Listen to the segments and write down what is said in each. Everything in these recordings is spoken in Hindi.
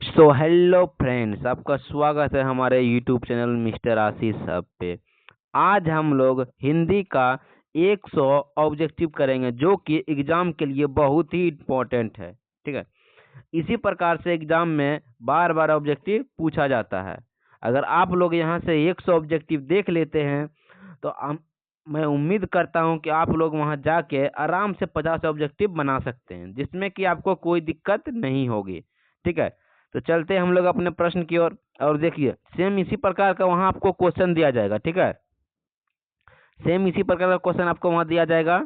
सो हेलो फ्रेंड्स, आपका स्वागत है हमारे यूट्यूब चैनल मिस्टर आशीष हब पे। आज हम लोग हिंदी का 100 ऑब्जेक्टिव करेंगे जो कि एग्जाम के लिए बहुत ही इम्पोर्टेंट है। ठीक है, इसी प्रकार से एग्जाम में बार बार ऑब्जेक्टिव पूछा जाता है। अगर आप लोग यहाँ से 100 ऑब्जेक्टिव देख लेते हैं तो मैं उम्मीद करता हूँ कि आप लोग वहाँ जाके आराम से 50 ऑब्जेक्टिव बना सकते हैं, जिसमें कि आपको कोई दिक्कत नहीं होगी। ठीक है, तो चलते हैं हम लोग अपने प्रश्न की ओर। और देखिए, सेम इसी प्रकार का वहाँ आपको क्वेश्चन दिया जाएगा। ठीक है, सेम इसी प्रकार का क्वेश्चन आपको वहाँ दिया जाएगा।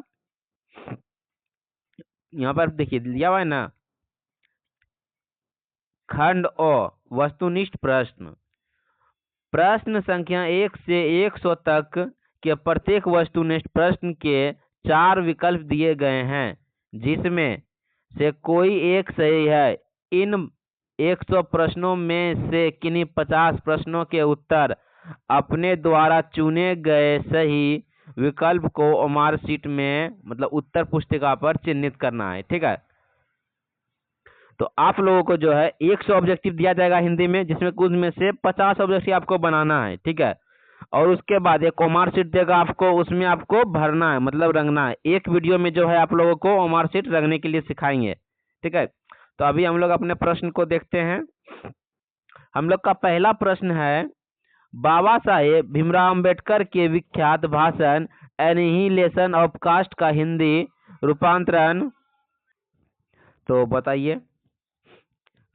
यहाँ पर देखिए दिया हुआ है ना, खंड ओ वस्तुनिष्ठ प्रश्न। प्रश्न संख्या 1 से 100 तक के प्रत्येक वस्तुनिष्ठ प्रश्न के 4 विकल्प दिए गए हैं, जिसमें से कोई एक सही है। इन 100 प्रश्नों में से किन्हीं 50 प्रश्नों के उत्तर अपने द्वारा चुने गए सही विकल्प को मार्कशीट में मतलब उत्तर पुस्तिका पर चिन्हित करना है। ठीक है, तो आप लोगों को जो है 100 ऑब्जेक्टिव दिया जाएगा हिंदी में, जिसमें कुछ में से 50 ऑब्जेक्टिव आपको बनाना है। ठीक है, और उसके बाद एक मार्कशीट देगा आपको, उसमें आपको भरना है मतलब रंगना है। एक वीडियो में जो है आप लोगों को मार्कशीट रंगने के लिए सिखाएंगे। ठीक है, तो अभी हम लोग अपने प्रश्न को देखते हैं। हम लोग का पहला प्रश्न है, बाबा साहेब भीमराव अंबेडकर के विख्यात भाषण एनिहिलेशन ऑफ कास्ट का हिंदी रूपांतरण। तो बताइए,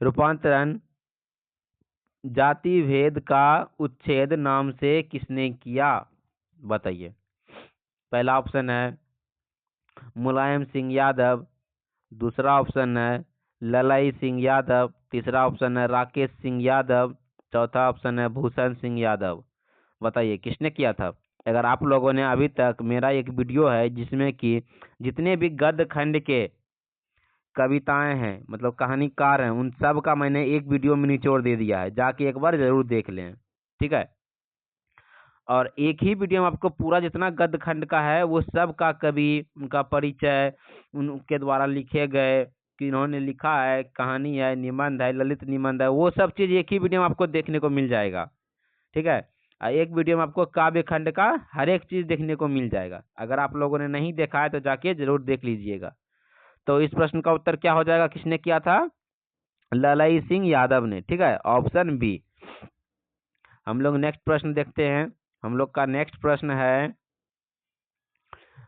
रूपांतरण जाति भेद का उच्छेद नाम से किसने किया? बताइए। पहला ऑप्शन है मुलायम सिंह यादव, दूसरा ऑप्शन है ललाई सिंह यादव, तीसरा ऑप्शन है राकेश सिंह यादव, चौथा ऑप्शन है भूषण सिंह यादव। बताइए किसने किया था? अगर आप लोगों ने अभी तक मेरा एक वीडियो है जिसमें कि जितने भी गद्य खंड के कविताएं हैं मतलब कहानीकार हैं, उन सब का मैंने एक वीडियो में निचोड़ दे दिया है, जाके एक बार जरूर देख लें। ठीक है, और एक ही वीडियो में आपको पूरा जितना गद्य खंड का है वो सब का कवि, उनका परिचय, उनके द्वारा लिखे गए कि इन्होंने लिखा है, कहानी है, निबंध है, ललित निबंध है, वो सब चीज एक ही वीडियो में आपको देखने को मिल जाएगा। ठीक है, एक वीडियो में आपको काव्य खंड का हर एक चीज देखने को मिल जाएगा। अगर आप लोगों ने नहीं देखा है तो जाके जरूर देख लीजिएगा। तो इस प्रश्न का उत्तर क्या हो जाएगा, किसने किया था? ललाई सिंह यादव ने। ठीक है, ऑप्शन बी। हम लोग नेक्स्ट प्रश्न देखते हैं। हम लोग का नेक्स्ट प्रश्न है,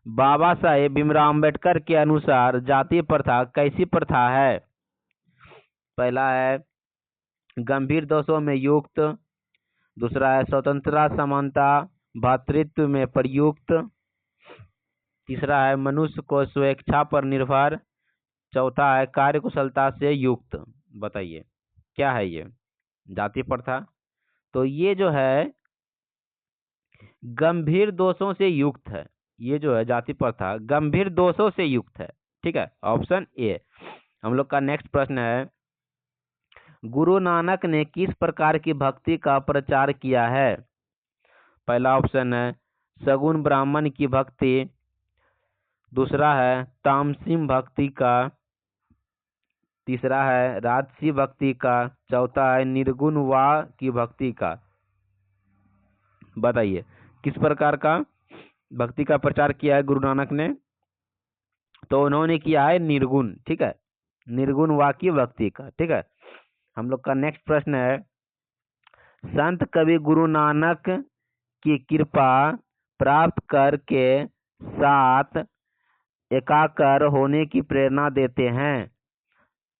बाबा साहेब भीमराव अंबेडकर के अनुसार जातीय प्रथा कैसी प्रथा है? पहला है गंभीर दोषों में युक्त, दूसरा है स्वतंत्रता समानता भातृत्व में प्रयुक्त, तीसरा है मनुष्य को स्वेच्छा पर निर्भर, चौथा है कार्यकुशलता से युक्त। बताइए क्या है ये जाति प्रथा? तो ये जो है गंभीर दोषों से युक्त है। ये जो है जाति प्रथा गंभीर दोषों से युक्त है। ठीक है, ऑप्शन ए। हम लोग का नेक्स्ट प्रश्न है, गुरु नानक ने किस प्रकार की भक्ति का प्रचार किया है? पहला ऑप्शन है सगुण ब्राह्मण की भक्ति, दूसरा है तामसिक भक्ति का, तीसरा है राजसी भक्ति का, चौथा है निर्गुण वा की भक्ति का। बताइए किस प्रकार का भक्ति का प्रचार किया है गुरु नानक ने? तो उन्होंने किया है निर्गुण। ठीक है, निर्गुण वा की भक्ति का। ठीक है, हम लोग का नेक्स्ट प्रश्न है, संत कवि गुरु नानक की कृपा प्राप्त करके साथ एकाकार होने की प्रेरणा देते हैं।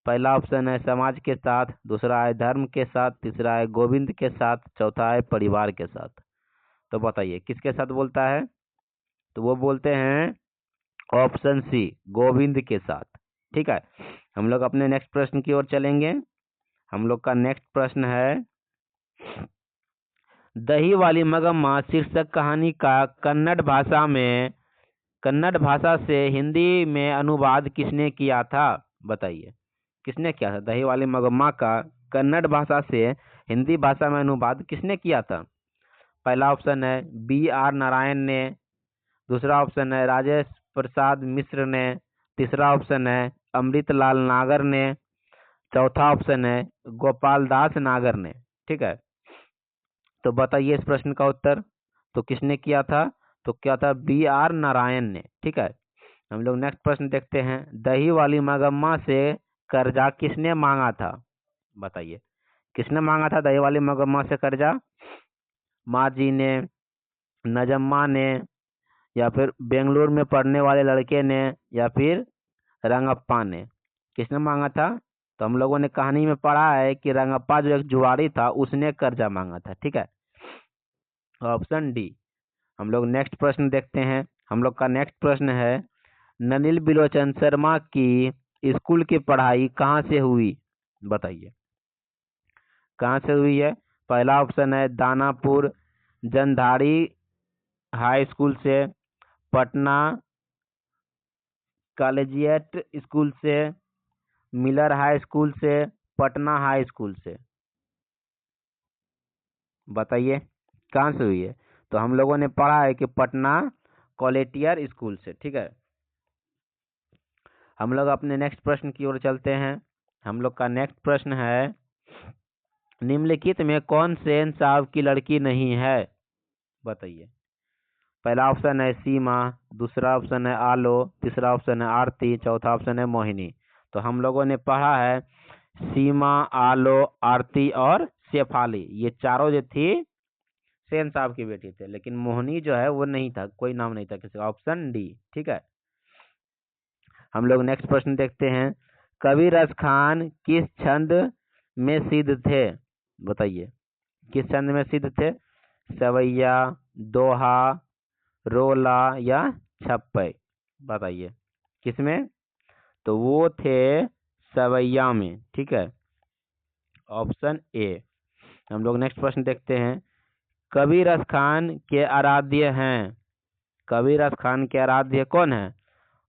पहला ऑप्शन है समाज के साथ, दूसरा है धर्म के साथ, तीसरा है गोविंद के साथ, चौथा है परिवार के साथ। तो बताइए किसके साथ बोलता है? तो वो बोलते हैं ऑप्शन सी, गोविंद के साथ। ठीक है, हम लोग अपने नेक्स्ट प्रश्न की ओर चलेंगे। हम लोग का नेक्स्ट प्रश्न है, दही वाली मगम्मा शीर्षक कहानी का कन्नड़ भाषा से हिंदी में अनुवाद किसने किया था? बताइए किसने किया था? दही वाली मगम्मा का कन्नड़ भाषा से हिंदी भाषा में अनुवाद किसने किया था? पहला ऑप्शन है B.R. नारायण ने, दूसरा ऑप्शन है राजेश प्रसाद मिश्र ने, तीसरा ऑप्शन है अमृतलाल नागर ने, चौथा ऑप्शन है गोपाल दास नागर ने। ठीक है, तो बताइए इस प्रश्न का उत्तर। तो किसने किया था? तो क्या था? B.R. नारायण ने। ठीक है, हम लोग नेक्स्ट प्रश्न देखते हैं। दही वाली मगम्मा से कर्जा किसने मांगा था? बताइए, किसने मांगा था दही वाली मगम्मा से कर्जा? माँ जी ने, नजम्मा ने, या फिर बेंगलुरु में पढ़ने वाले लड़के ने, या फिर रंगप्पा ने? किसने मांगा था? तो हम लोगों ने कहानी में पढ़ा है कि रंगप्पा जो एक जुआरी था उसने कर्जा मांगा था। ठीक है, ऑप्शन डी। हम लोग नेक्स्ट प्रश्न देखते हैं। हम लोग का नेक्स्ट प्रश्न है, नलिल बिलोचन शर्मा की स्कूल की पढ़ाई कहाँ से हुई? बताइए, कहाँ से हुई है? पहला ऑप्शन है दानापुर जनधारी हाई स्कूल से, पटना कॉलेजिएट स्कूल से, मिलर हाई स्कूल से, पटना हाई स्कूल से। बताइए कहाँ से हुई है? तो हम लोगों ने पढ़ा है कि पटना कॉलेटियर स्कूल से। ठीक है, हम लोग अपने नेक्स्ट प्रश्न की ओर चलते हैं। हम लोग का नेक्स्ट प्रश्न है, निम्नलिखित में कौन सेन साहब की लड़की नहीं है? बताइए, पहला ऑप्शन है सीमा, दूसरा ऑप्शन है आलो, तीसरा ऑप्शन है आरती, चौथा ऑप्शन है मोहिनी। तो हम लोगों ने पढ़ा है सीमा, आलो, आरती और शेफाली, ये चारों जो थी सेन साहब की बेटी थे, लेकिन मोहिनी जो है वो नहीं था, कोई नाम नहीं था किसी का। Option D. ठीक है, हम लोग नेक्स्ट प्रश्न देखते हैं। कबीर खान किस छंद में सिद्ध थे? बताइए, किस छंद में सिद्ध थे? सवैया, दोहा, रोला या छप्पै? बताइए किसमें? तो वो थे सवैया में। ठीक है, ऑप्शन ए। हम लोग नेक्स्ट प्रश्न देखते हैं। कबीर खान के आराध्य हैं, कबीर खान के आराध्य कौन है?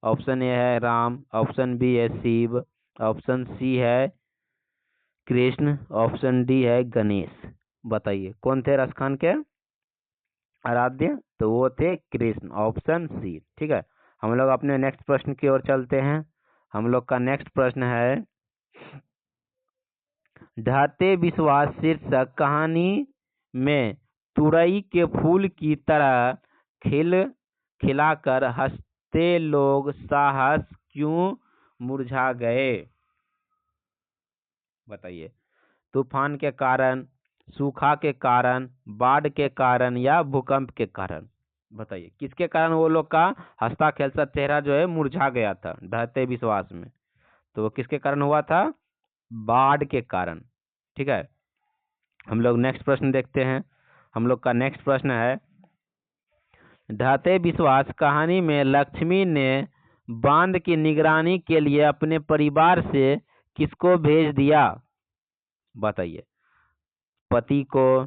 ऑप्शन ए है राम, ऑप्शन बी है शिव, ऑप्शन सी है कृष्ण, ऑप्शन डी है गणेश। बताइए कौन थे रस खान के आराध्य? तो वो थे कृष्ण, ऑप्शन सी। ठीक है, हम लोग अपने नेक्स्ट प्रश्न की ओर चलते हैं। हम लोग का नेक्स्ट प्रश्न है, ढाते विश्वास शीर्षक कहानी में तुरई के फूल की तरह खिलाकर हंसते लोग साहस क्यों मुरझा गए? बताइए, तूफान के कारण, सूखा के कारण, बाढ़ के कारण या भूकंप के कारण? बताइए किसके कारण वो लोग का हंसता खेलता चेहरा जो है मुरझा गया था ढहते विश्वास में? तो वो किसके कारण हुआ था? बाढ़ के कारण। ठीक है, हम लोग नेक्स्ट प्रश्न देखते हैं। हम लोग का नेक्स्ट प्रश्न है, ढहते विश्वास कहानी में लक्ष्मी ने बांध की निगरानी के लिए अपने परिवार से किसको भेज दिया? बताइए, पति को,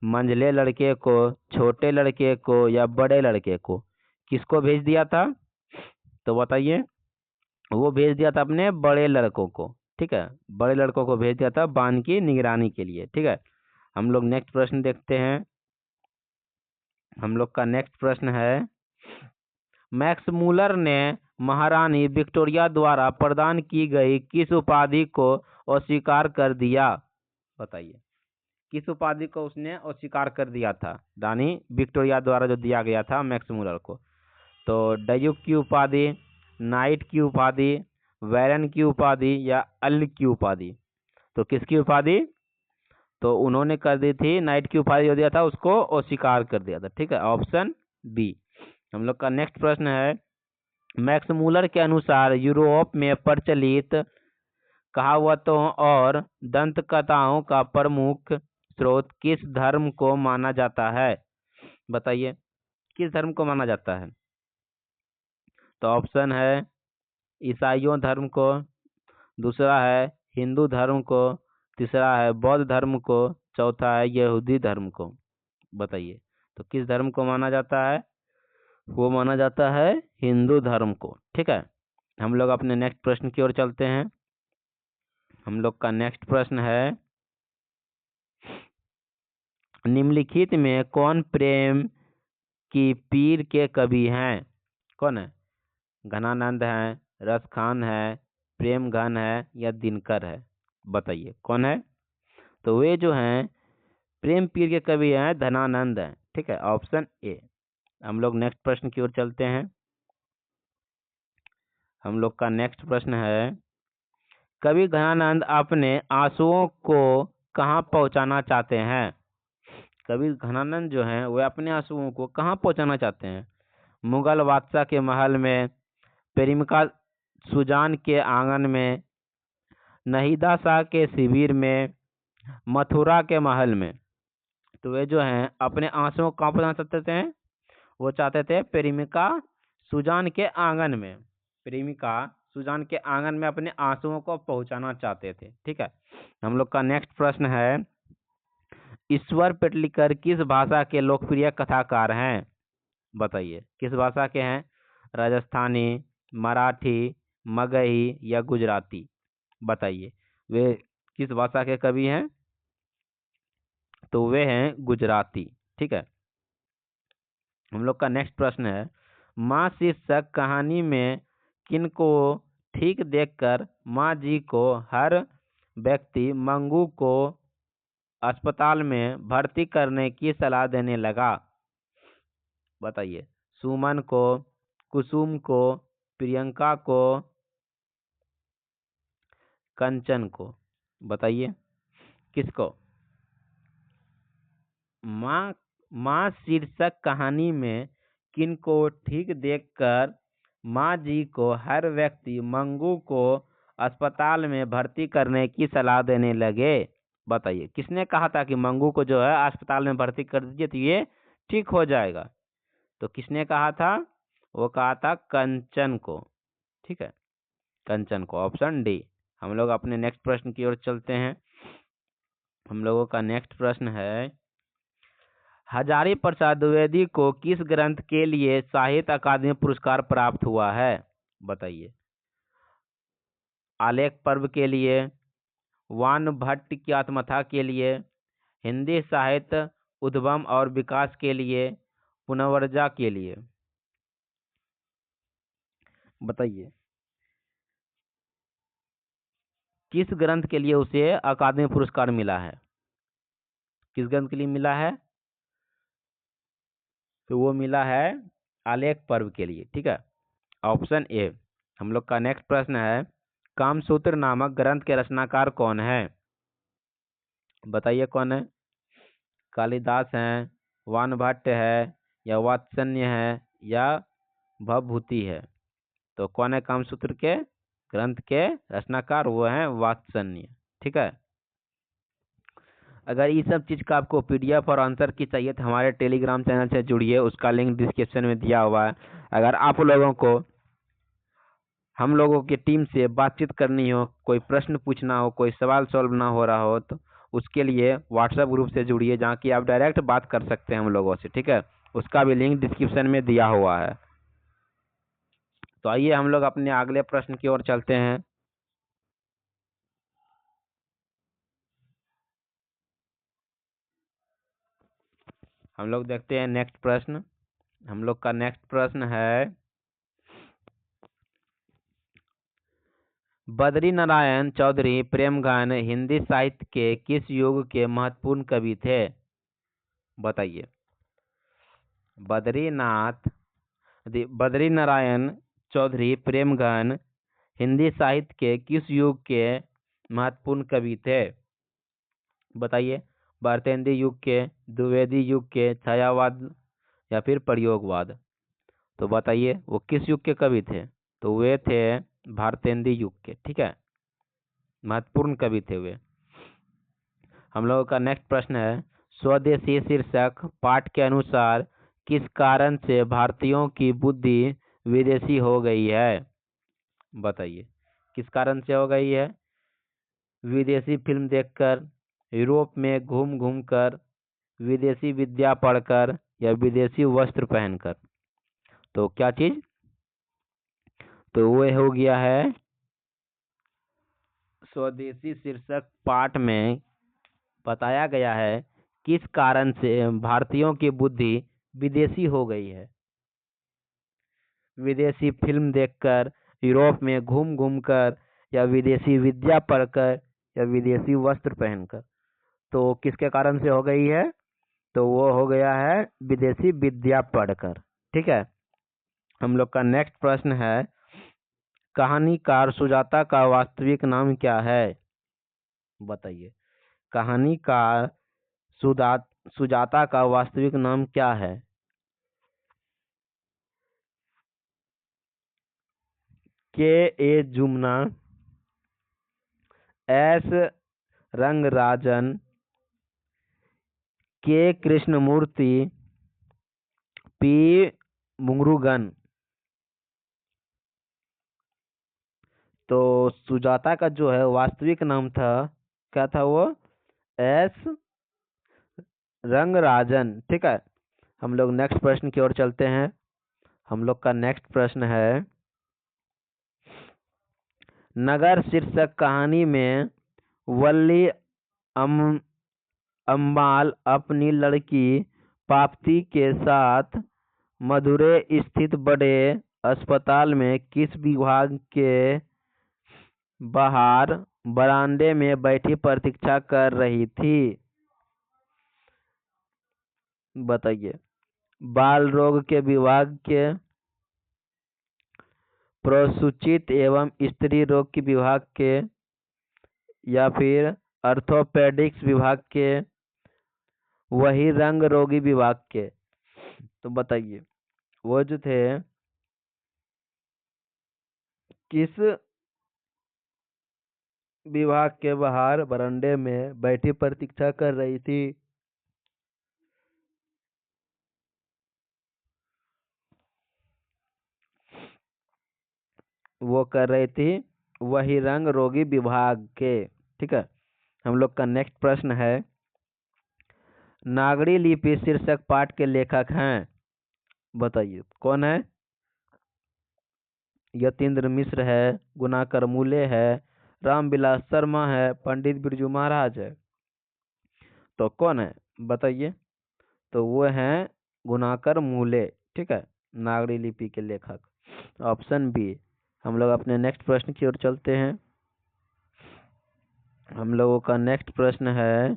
मंझले लड़के को, छोटे लड़के को या बड़े लड़के को? किसको भेज दिया था? तो बताइए, वो भेज दिया था अपने बड़े लड़कों को। ठीक है, बड़े लड़कों को भेज दिया था बांध की निगरानी के लिए। ठीक है, हम लोग नेक्स्ट प्रश्न देखते हैं। हम लोग का नेक्स्ट प्रश्न है, मैक्स मूलर ने महारानी विक्टोरिया द्वारा प्रदान की गई किस उपाधि को अस्वीकार कर दिया? बताइए, किस उपाधि को उसने अस्वीकार कर दिया था रानी विक्टोरिया द्वारा जो दिया गया था मैक्स मूलर को? तो डयूक की उपाधि, नाइट की उपाधि, वैरन की उपाधि या अल की उपाधि? तो किसकी उपाधि? तो उन्होंने कर दी थी नाइट की उपाधि जो दिया था उसको अस्वीकार कर दिया था। ठीक है, ऑप्शन बी। हम लोग का नेक्स्ट प्रश्न है, मैक्स मूलर के अनुसार यूरोप में प्रचलित कहावतों और दंत कथाओं का प्रमुख स्रोत किस धर्म को माना जाता है? बताइए किस धर्म को माना जाता है? तो ऑप्शन है ईसाइयों धर्म को, दूसरा है हिंदू धर्म को, तीसरा है बौद्ध धर्म को, चौथा है यहूदी धर्म को। बताइए तो किस धर्म को माना जाता है? वो माना जाता है हिंदू धर्म को। ठीक है, हम लोग अपने नेक्स्ट प्रश्न की ओर चलते हैं। हम लोग का नेक्स्ट प्रश्न है, निम्नलिखित में कौन प्रेम की पीर के कवि हैं? कौन है? घनानंद है, रसखान है, प्रेम घन है या दिनकर है? बताइए कौन है? तो वे जो हैं प्रेम पीर के कवि हैं धनानंद हैं। ठीक है, ऑप्शन ए। हम लोग नेक्स्ट प्रश्न की ओर चलते हैं। हम लोग का नेक्स्ट प्रश्न है, कवि घनानंद अपने आंसुओं को कहाँ पहुंचाना चाहते हैं? कवि घनानंद जो हैं वे अपने आंसुओं को कहाँ पहुंचाना चाहते हैं? मुगल बादशाह के महल में, प्रेमिका सुजान के आंगन में, नहीदा शाह के शिविर में, मथुरा के महल में। तो वे जो हैं अपने आंसुओं को कहाँ पहुंचाना चाहते थे? वो चाहते थे प्रेमिका सुजान के आंगन में, प्रेमिका सुजान के आंगन में अपने आंसुओं को पहुंचाना चाहते थे। ठीक है, हम लोग का नेक्स्ट प्रश्न है, ईश्वर पेटलिकर किस भाषा के लोकप्रिय कथाकार हैं? बताइए किस भाषा के हैं? राजस्थानी, मराठी, मगही या गुजराती? बताइए वे किस भाषा के कवि हैं? तो वे हैं गुजराती। ठीक है, हम लोग का नेक्स्ट प्रश्न है, माँ शीर्षक कहानी में किनको ठीक देखकर माँ जी को हर व्यक्ति मंगू को अस्पताल में भर्ती करने की सलाह देने लगा? बताइए, सुमन को, कुसुम को, प्रियंका को, कंचन को? बताइए किसको? माँ शीर्षक कहानी में किनको ठीक देखकर माँ जी को हर व्यक्ति मंगू को अस्पताल में भर्ती करने की सलाह देने लगे? बताइए किसने कहा था कि मंगू को जो है अस्पताल में भर्ती कर दीजिए तो ये ठीक हो जाएगा? तो किसने कहा था? वो कहा था कंचन को। ठीक है, कंचन को, ऑप्शन डी। हम लोग अपने नेक्स्ट प्रश्न की ओर चलते हैं। हम लोगों का नेक्स्ट प्रश्न है, हजारी प्रसाद द्विवेदी को किस ग्रंथ के लिए साहित्य अकादमी पुरस्कार प्राप्त हुआ है? बताइए, आलेख पर्व के लिए, वान भट्ट की आत्मकथा के लिए, हिंदी साहित्य उद्गम और विकास के लिए, पुनर्वजा के लिए? बताइए किस ग्रंथ के लिए उसे अकादमी पुरस्कार मिला है? किस ग्रंथ के लिए मिला है? तो वो मिला है आलेख पर्व के लिए। ठीक है, ऑप्शन ए। हम लोग का नेक्स्ट प्रश्न है, कामसूत्र नामक ग्रंथ के रचनाकार कौन है? बताइए कौन है? कालिदास हैं, वान भट्ट है, या वात्सन्य है, या भवभूति है? तो कौन है कामसूत्र के ग्रंथ के रचनाकार? वो हैं वात्सन्य। ठीक है, अगर ये सब चीज़ का आपको पीडीएफ और आंसर की चाहिए तो हमारे टेलीग्राम चैनल से जुड़िए, उसका लिंक डिस्क्रिप्शन में दिया हुआ है। अगर आप लोगों को हम लोगों की टीम से बातचीत करनी हो, कोई प्रश्न पूछना हो, कोई सवाल सॉल्व ना हो रहा हो, तो उसके लिए व्हाट्सएप ग्रुप से जुड़िए जहाँ की आप डायरेक्ट बात कर सकते हैं हम लोगों से। ठीक है, उसका भी लिंक डिस्क्रिप्शन में दिया हुआ है। तो आइए हम लोग अपने अगले प्रश्न की ओर चलते हैं। हम लोग देखते हैं नेक्स्ट प्रश्न। हम लोग का नेक्स्ट प्रश्न है, बद्री नारायण चौधरी प्रेमघन हिंदी साहित्य के किस युग के महत्वपूर्ण कवि थे? बताइए, बद्री नारायण चौधरी प्रेमघन हिंदी साहित्य के किस युग के महत्वपूर्ण कवि थे? बताइए, भारतेंदु युग के, द्विवेदी युग के, छायावाद या फिर प्रयोगवाद? तो बताइए वो किस युग के कवि थे? तो वे थे भारतेंदु युग के। ठीक है, महत्वपूर्ण कवि थे वे। हम लोगों का नेक्स्ट प्रश्न है, स्वदेशी शीर्षक पाठ के अनुसार किस कारण से भारतीयों की बुद्धि विदेशी हो गई है? बताइए किस कारण से हो गई है? विदेशी फिल्म देखकर, यूरोप में घूम घूम कर, विदेशी विद्या पढ़कर, या विदेशी वस्त्र पहनकर? तो क्या चीज? तो वो हो गया है, स्वदेशी शीर्षक पाठ में बताया गया है किस कारण से भारतीयों की बुद्धि विदेशी हो गई है। विदेशी फिल्म देखकर, यूरोप में घूम घूम कर, या विदेशी विद्या पढ़कर, या विदेशी वस्त्र पहनकर। तो किसके कारण से हो गई है? तो वो हो गया है विदेशी विद्या पढ़कर। ठीक है, हम लोग का नेक्स्ट प्रश्न है, कहानीकार सुजाता का वास्तविक नाम क्या है? बताइए, कहानीकार सुजाता का वास्तविक नाम क्या है? के ए जुम्ना, एस रंगराजन, के कृष्णमूर्ति, पी मुंगरुगन। तो सुजाता का जो है वास्तविक नाम था, क्या था वो? एस रंगराजन। ठीक है, हम लोग नेक्स्ट प्रश्न की ओर चलते हैं। हम लोग का नेक्स्ट प्रश्न है, नगर शीर्षक कहानी में वल्ली अम्बाल अपनी लड़की पाप्ती के साथ मदुरै स्थित बड़े अस्पताल में किस विभाग के बाहर बरामदे में बैठी प्रतीक्षा कर रही थी? बताइए, बाल रोग के विभाग के, प्रसूचित एवं स्त्री रोग के विभाग के, या फिर ऑर्थोपेडिक्स विभाग के, वही रंग रोगी विभाग के? तो बताइए, वो जो थे किस विभाग के बाहर बरामदे में बैठी प्रतीक्षा कर रही थी? वो कर रही थी वही रंग रोगी विभाग के। ठीक है, हम लोग का नेक्स्ट प्रश्न है, नागरी लिपि शीर्षक पाठ के लेखक हैं? बताइए, कौन है? यतीन्द्र मिश्र है, गुणाकर मूले है, रामविलास शर्मा है, पंडित बिरजू महाराज है। तो कौन है बताइए? तो वो हैं गुणाकर मूले। ठीक है, नागरी लिपि के लेखक, ऑप्शन बी। हम लोग अपने नेक्स्ट प्रश्न की ओर चलते हैं। हम लोगों का नेक्स्ट प्रश्न है,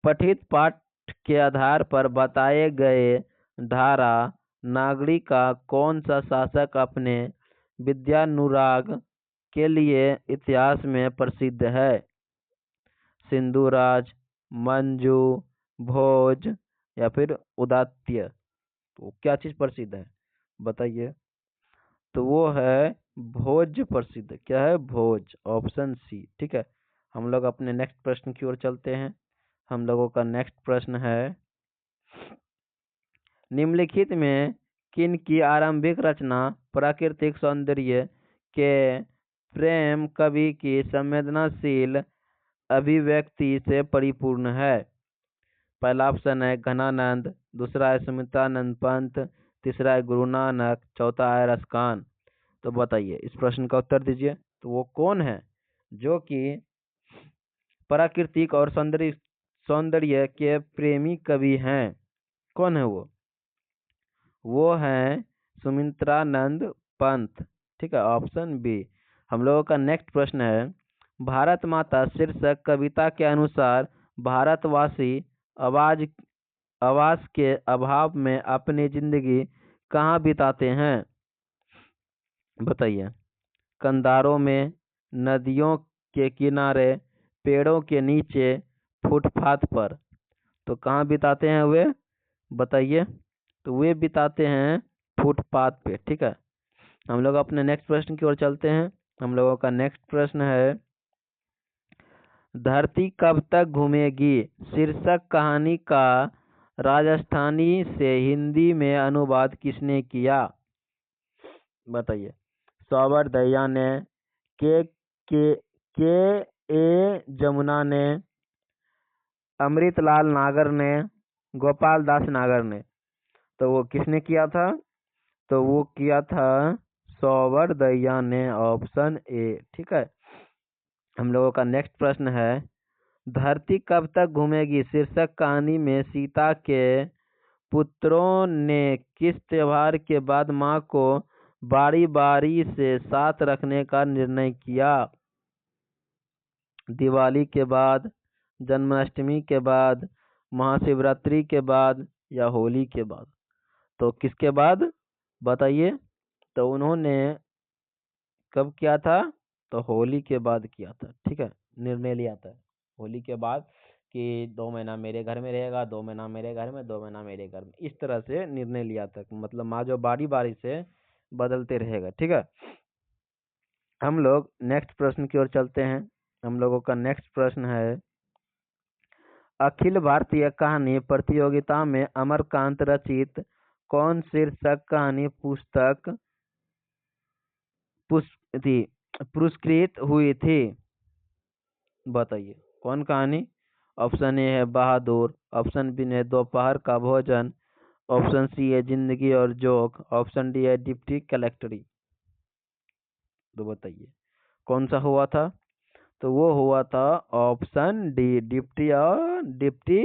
पठित पाठ के आधार पर बताए गए धारा नागरी का कौन सा शासक अपने विद्यानुराग के लिए इतिहास में प्रसिद्ध है? सिंधुराज, मंजू, भोज, या फिर उदात्य? तो क्या चीज प्रसिद्ध है बताइए? तो वो है भोज प्रसिद्ध। क्या है? भोज, ऑप्शन सी। ठीक है, हम लोग अपने नेक्स्ट प्रश्न की ओर चलते हैं। हम लोगों का नेक्स्ट प्रश्न है, निम्नलिखित में किन की आरंभिक रचना प्राकृतिक सौंदर्य के प्रेम कवि की संवेदनशील अभिव्यक्ति से परिपूर्ण है? पहला ऑप्शन है घनानंद, दूसरा है सुमित्रानंद पंत, तीसरा है गुरु नानक, चौथा है रसखान। तो बताइए, इस प्रश्न का उत्तर दीजिए। तो वो कौन है जो कि प्राकृतिक और सौंदर्य के प्रेमी कवि हैं? कौन है वो हैं सुमित्रानंद पंत। ठीक है, ऑप्शन बी। हम लोगों का नेक्स्ट प्रश्न है, भारत माता शीर्षक कविता के अनुसार भारतवासी आवास के अभाव में अपनी जिंदगी कहाँ बिताते हैं? बताइए, कंधारों में, नदियों के किनारे, पेड़ों के नीचे, फुटपाथ पर? तो कहाँ बिताते हैं वे? बताइए। तो वे बिताते हैं फुटपाथ पे। ठीक है, हम लोग अपने नेक्स्ट प्रश्न की ओर चलते हैं। हम लोगों का नेक्स्ट प्रश्न है, धरती कब तक घूमेगी शीर्षक कहानी का राजस्थानी से हिंदी में अनुवाद किसने किया? बताइए, सौवर दहिया ने, के ए जमुना ने, अमृतलाल नागर ने, गोपाल दास नागर ने? तो वो किसने किया था? तो वो किया था सौवर दहिया ने, ऑप्शन ए। ठीक है, हम लोगों का नेक्स्ट प्रश्न है, धरती कब तक घूमेगी शीर्षक कहानी में सीता के पुत्रों ने किस त्योहार के बाद मां को बारी बारी से साथ रखने का निर्णय किया? दिवाली के बाद, जन्माष्टमी के बाद, महाशिवरात्रि के बाद या होली के बाद? तो किसके बाद बताइए? तो उन्होंने कब किया था? तो होली के बाद किया था। ठीक है, निर्णय लिया था होली के बाद कि 2 महीना मेरे घर में रहेगा, 2 महीना मेरे घर में, 2 महीना मेरे घर में, इस तरह से निर्णय लिया था। मतलब माँ जो बारी बारी से बदलते रहेगा। ठीक है, हम लोग नेक्स्ट प्रश्न की ओर चलते हैं। हम लोगों का नेक्स्ट प्रश्न है, अखिल भारतीय कहानी प्रतियोगिता में अमरकांत रचित कौन शीर्षक कहानी पुस्तक पुरस्कृत हुई थी? बताइए कौन कहानी? ऑप्शन ए है बहादुर, ऑप्शन बी है दोपहर का भोजन, ऑप्शन सी है जिंदगी और जोक, ऑप्शन डी है डिप्टी कलेक्टरी। तो बताइए कौन सा हुआ था? तो वो हुआ था ऑप्शन डी, डिप्टी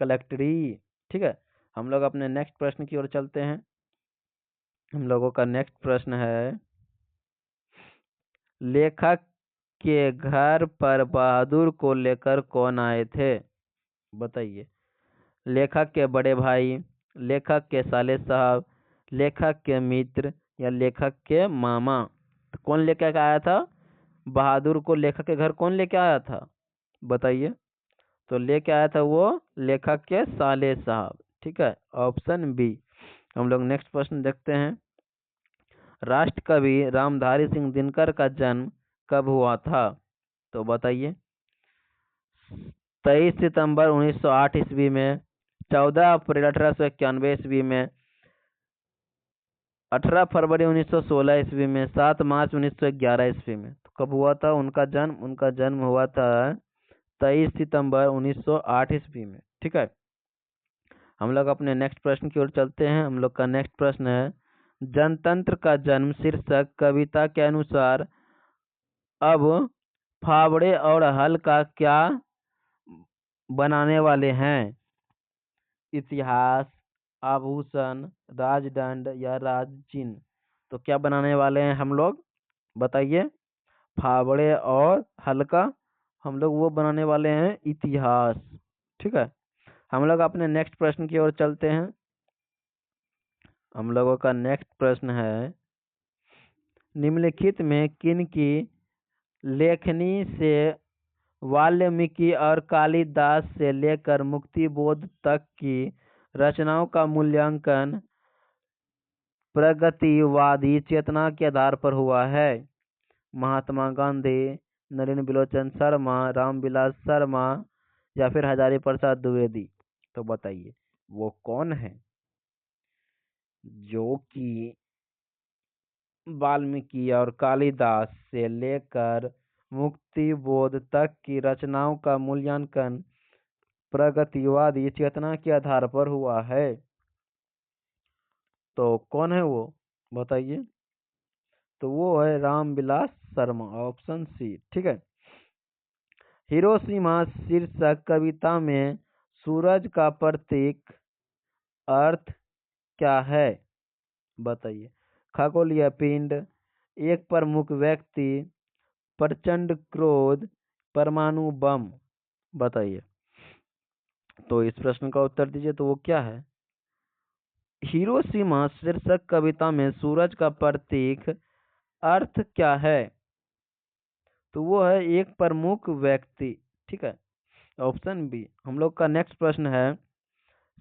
कलेक्टरी। ठीक है, हम लोग अपने नेक्स्ट प्रश्न की ओर चलते हैं। हम लोगों का नेक्स्ट प्रश्न है, लेखक के घर पर बहादुर को लेकर कौन आए थे? बताइए, लेखक के बड़े भाई, लेखक के साले साहब, लेखक के मित्र या लेखक के मामा? तो कौन लेकर आया था बहादुर को लेखक के घर? कौन लेके आया था बताइए? तो लेके आया था वो लेखक के साले साहब। ठीक है, ऑप्शन बी। हम लोग नेक्स्ट प्रश्न देखते हैं, राष्ट्र कवि रामधारी सिंह दिनकर का जन्म कब हुआ था? तो बताइए, 23 सितंबर 1908 ईस्वी में, 14 अप्रैल 1891 ईस्वी में, 18 फरवरी 1916 ईस्वी में, 7 मार्च 1911 ईस्वी में? तो कब हुआ था उनका जन्म? उनका जन्म हुआ था 23 सितंबर 1908 ईस्वी में। ठीक है, हम लोग अपने नेक्स्ट प्रश्न की ओर चलते हैं। हम लोग का नेक्स्ट प्रश्न है, जनतंत्र का जन्म शीर्षक कविता के अनुसार अब फावड़े और हल का क्या बनाने वाले हैं? इतिहास, आभूषण, राजदंड या राजचिन्ह? तो क्या बनाने वाले हैं हम लोग बताइए? फावड़े और हल्का हम लोग वो बनाने वाले हैं इतिहास। ठीक है, हम लोग अपने नेक्स्ट प्रश्न की ओर चलते हैं। हम लोगों का नेक्स्ट प्रश्न है, निम्नलिखित में किन की लेखनी से वाल्मीकि और कालिदास से लेकर मुक्तिबोध तक की रचनाओं का मूल्यांकन प्रगतिवादी चेतना के आधार पर हुआ है? महात्मा गांधी, नलिनी बिलोचन शर्मा, रामविलास शर्मा या फिर हजारी प्रसाद द्विवेदी? तो बताइए वो कौन है जो कि वाल्मीकि और कालिदास से लेकर मुक्तिबोध तक की रचनाओं का मूल्यांकन प्रगतिवादी चेतना के आधार पर हुआ है? तो कौन है वो बताइए? तो वो है रामविलास शर्मा, ऑप्शन सी। ठीक है, हिरोशिमा शीर्षक कविता में सूरज का प्रतीक अर्थ क्या है? बताइए, खगोलीय पिंड, एक प्रमुख व्यक्ति, प्रचंड क्रोध, परमाणु बम? बताइए, तो इस प्रश्न का उत्तर दीजिए। तो वो क्या है? हिरोशिमा शीर्षक कविता में सूरज का प्रतीक अर्थ क्या है? तो वो है एक प्रमुख व्यक्ति। ठीक है, ऑप्शन बी। हम लोग का नेक्स्ट प्रश्न है,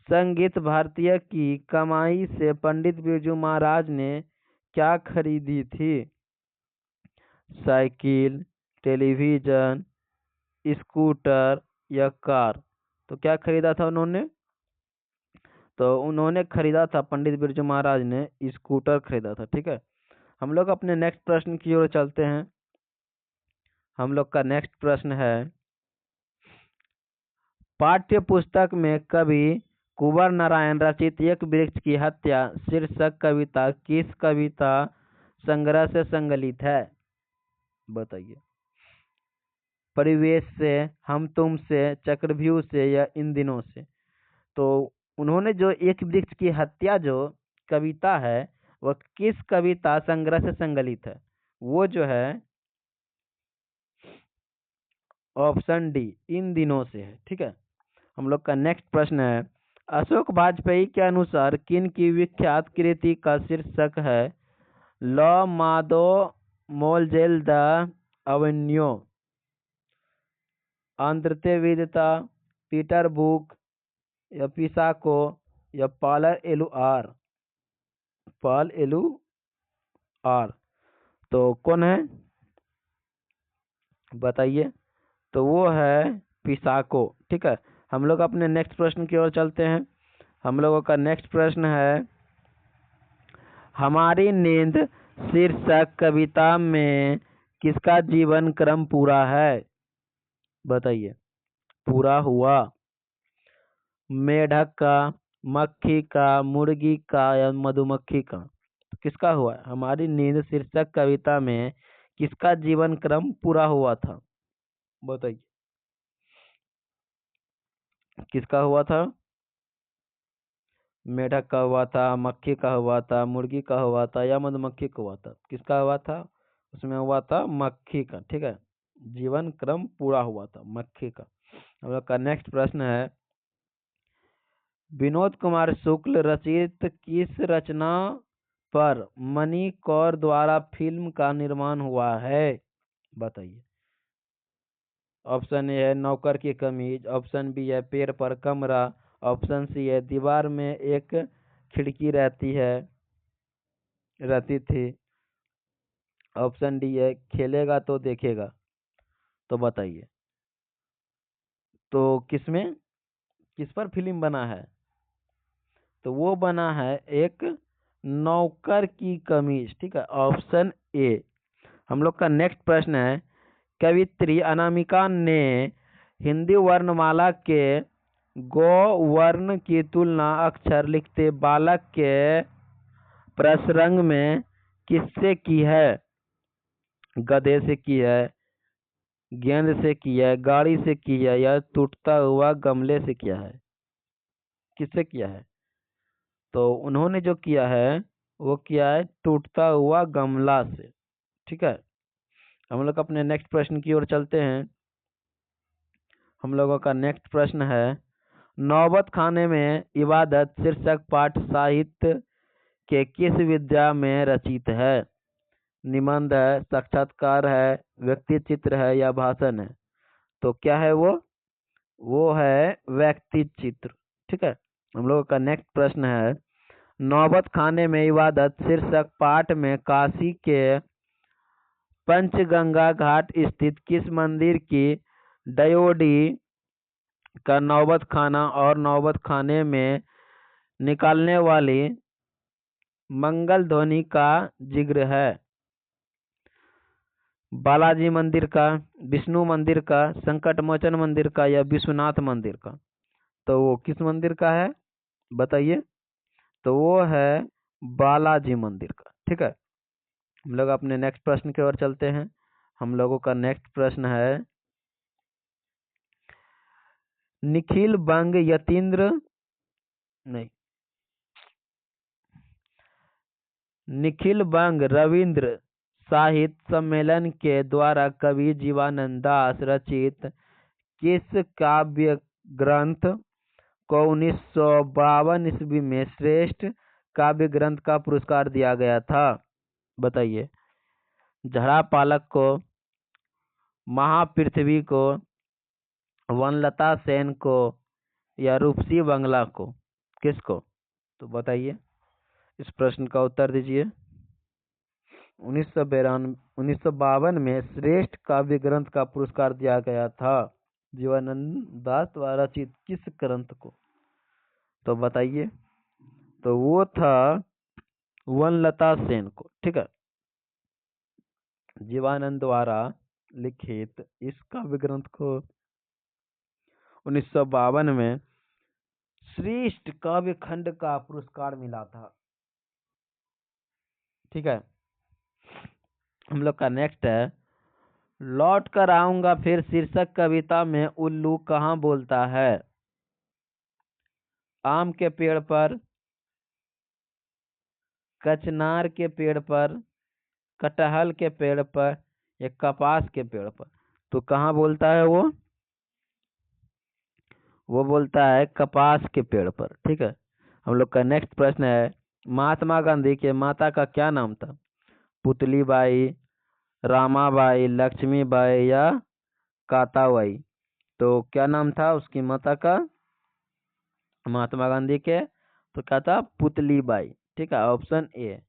संगीत भारतीय की कमाई से पंडित बिरजू महाराज ने क्या खरीदी थी? साइकिल, टेलीविजन, स्कूटर या कार? तो क्या खरीदा था उन्होंने? तो उन्होंने खरीदा था, पंडित बिरजू महाराज ने स्कूटर खरीदा था। ठीक है, हम लोग अपने नेक्स्ट प्रश्न की ओर चलते हैं। हम लोग का नेक्स्ट प्रश्न है, पाठ्य पुस्तक में कवि कुंवर नारायण रचित एक वृक्ष की हत्या शीर्षक कविता किस कविता संग्रह से संकलित है? बताइए, परिवेश से, हम तुम से, चक्रव्यूह से या इन दिनों से? तो उन्होंने जो एक वृक्ष की हत्या जो कविता है वह किस कविता संग्रह से संकलित है? वो जो है ऑप्शन डी इन दिनों से है। ठीक है, हम लोग का नेक्स्ट प्रश्न है, अशोक वाजपेयी के अनुसार किन की विख्यात कृति का शीर्षक है लॉ मादो मोलजेल द अवेन्यू, अंतर्विदता, पीटर बुक या पिसाको या पॉल एलू आर। तो कौन है बताइए? तो वो है पिसाको। ठीक है, हम लोग अपने नेक्स्ट प्रश्न की ओर चलते हैं। हम लोगों का नेक्स्ट प्रश्न है, हमारी नींद शीर्षक कविता में किसका जीवन क्रम पूरा है? बताइए। पूरा हुआ? मेढक का, मक्खी का, मुर्गी का या मधुमक्खी का? किसका हुआ? हमारी नींद शीर्षक कविता में किसका जीवन क्रम पूरा हुआ था? बताइए, किसका हुआ था? मेढक का हुआ था, मक्खी का हुआ था, मुर्गी का हुआ था या मधुमक्खी का हुआ था? किसका हुआ था? उसमें हुआ था मक्खी का। ठीक है, जीवन क्रम पूरा हुआ था मक्खी का। हम लोग का नेक्स्ट प्रश्न है, विनोद कुमार शुक्ल रचित किस रचना पर मणि कौर द्वारा फिल्म का निर्माण हुआ है? बताइए। ऑप्शन ए है नौकर की कमीज, ऑप्शन बी है पेड़ पर कमरा, ऑप्शन सी है दीवार में एक खिड़की रहती थी, ऑप्शन डी है खेलेगा तो देखेगा। तो बताइए, तो किस पर फिल्म बना है? तो वो बना है एक नौकर की कमीज। ठीक है, ऑप्शन ए। हम लोग का नेक्स्ट प्रश्न है, कवित्री अनामिका ने हिंदी वर्णमाला के गो वर्ण की तुलना अक्षर लिखते बालक के प्रसंग में किससे की है? गधे से की है, गेंद से की है, गाड़ी से की है या टूटता हुआ गमले से किया है? किससे किया है? तो उन्होंने जो किया है वो किया है टूटता हुआ गमला से। ठीक है, हम लोग अपने नेक्स्ट प्रश्न की ओर चलते हैं। हम लोगों का नेक्स्ट प्रश्न है, नौबत खाने में इबादत शीर्षक पाठ साहित्य के किस विद्या में रचित है? निबंध है, साक्षात्कार है, व्यक्ति चित्र है या भाषण है? तो क्या है वो है व्यक्ति चित्र। ठीक है, हम लोगों का नेक्स्ट प्रश्न है, नौबत खाने में इबादत शीर्षक पाठ में काशी के पंचगंगा घाट स्थित किस मंदिर की डयोडी का नौबत खाना और नौबत खाने में निकालने वाली मंगल ध्वनि का जिक्र है? बालाजी मंदिर का, विष्णु मंदिर का, संकट मोचन मंदिर का या विश्वनाथ मंदिर का? तो वो किस मंदिर का है बताइए? तो वो है बालाजी मंदिर का। ठीक है, हम लोग अपने नेक्स्ट प्रश्न की ओर चलते हैं। हम लोगों का नेक्स्ट प्रश्न है, निखिल बंग यतीन्द्र नहीं निखिल बंग रविंद्र साहित्य सम्मेलन के द्वारा कवि जीवानंद दास रचित किस काव्य ग्रंथ को 1952 ईस्वी में श्रेष्ठ काव्य ग्रंथ का पुरस्कार दिया गया था? बताइए। झड़ा पालक को, महापृथ्वी को, वनलता सेन को या रूपसी बंगला को? किसको? तो बताइए, इस प्रश्न का उत्तर दीजिए। 1952 में श्रेष्ठ काव्य ग्रंथ का पुरस्कार दिया गया था जीवानंद दास द्वारा रचित किस ग्रंथ को? तो बताइए। तो वो था वनलता सेन को। ठीक है, जीवानंद द्वारा लिखित इस काव्य ग्रंथ को 1952 में श्रेष्ठ काव्य खंड का पुरस्कार मिला था। ठीक है, हम लोग का नेक्स्ट है, लौट कर आऊंगा फिर शीर्षक कविता में उल्लू कहाँ बोलता है? आम के पेड़ पर, कचनार के पेड़ पर, कटहल के पेड़ पर या कपास के पेड़ पर? तो कहाँ बोलता है वो बोलता है कपास के पेड़ पर। ठीक है। हम लोग का नेक्स्ट प्रश्न है, महात्मा गांधी के माता का क्या नाम था? पुतली बाई, रामाबाई, लक्ष्मीबाई या काताबाई? तो क्या नाम था उसकी माता का, महात्मा गांधी के? तो क्या था? पुतली बाई। ठीक है, ऑप्शन ए।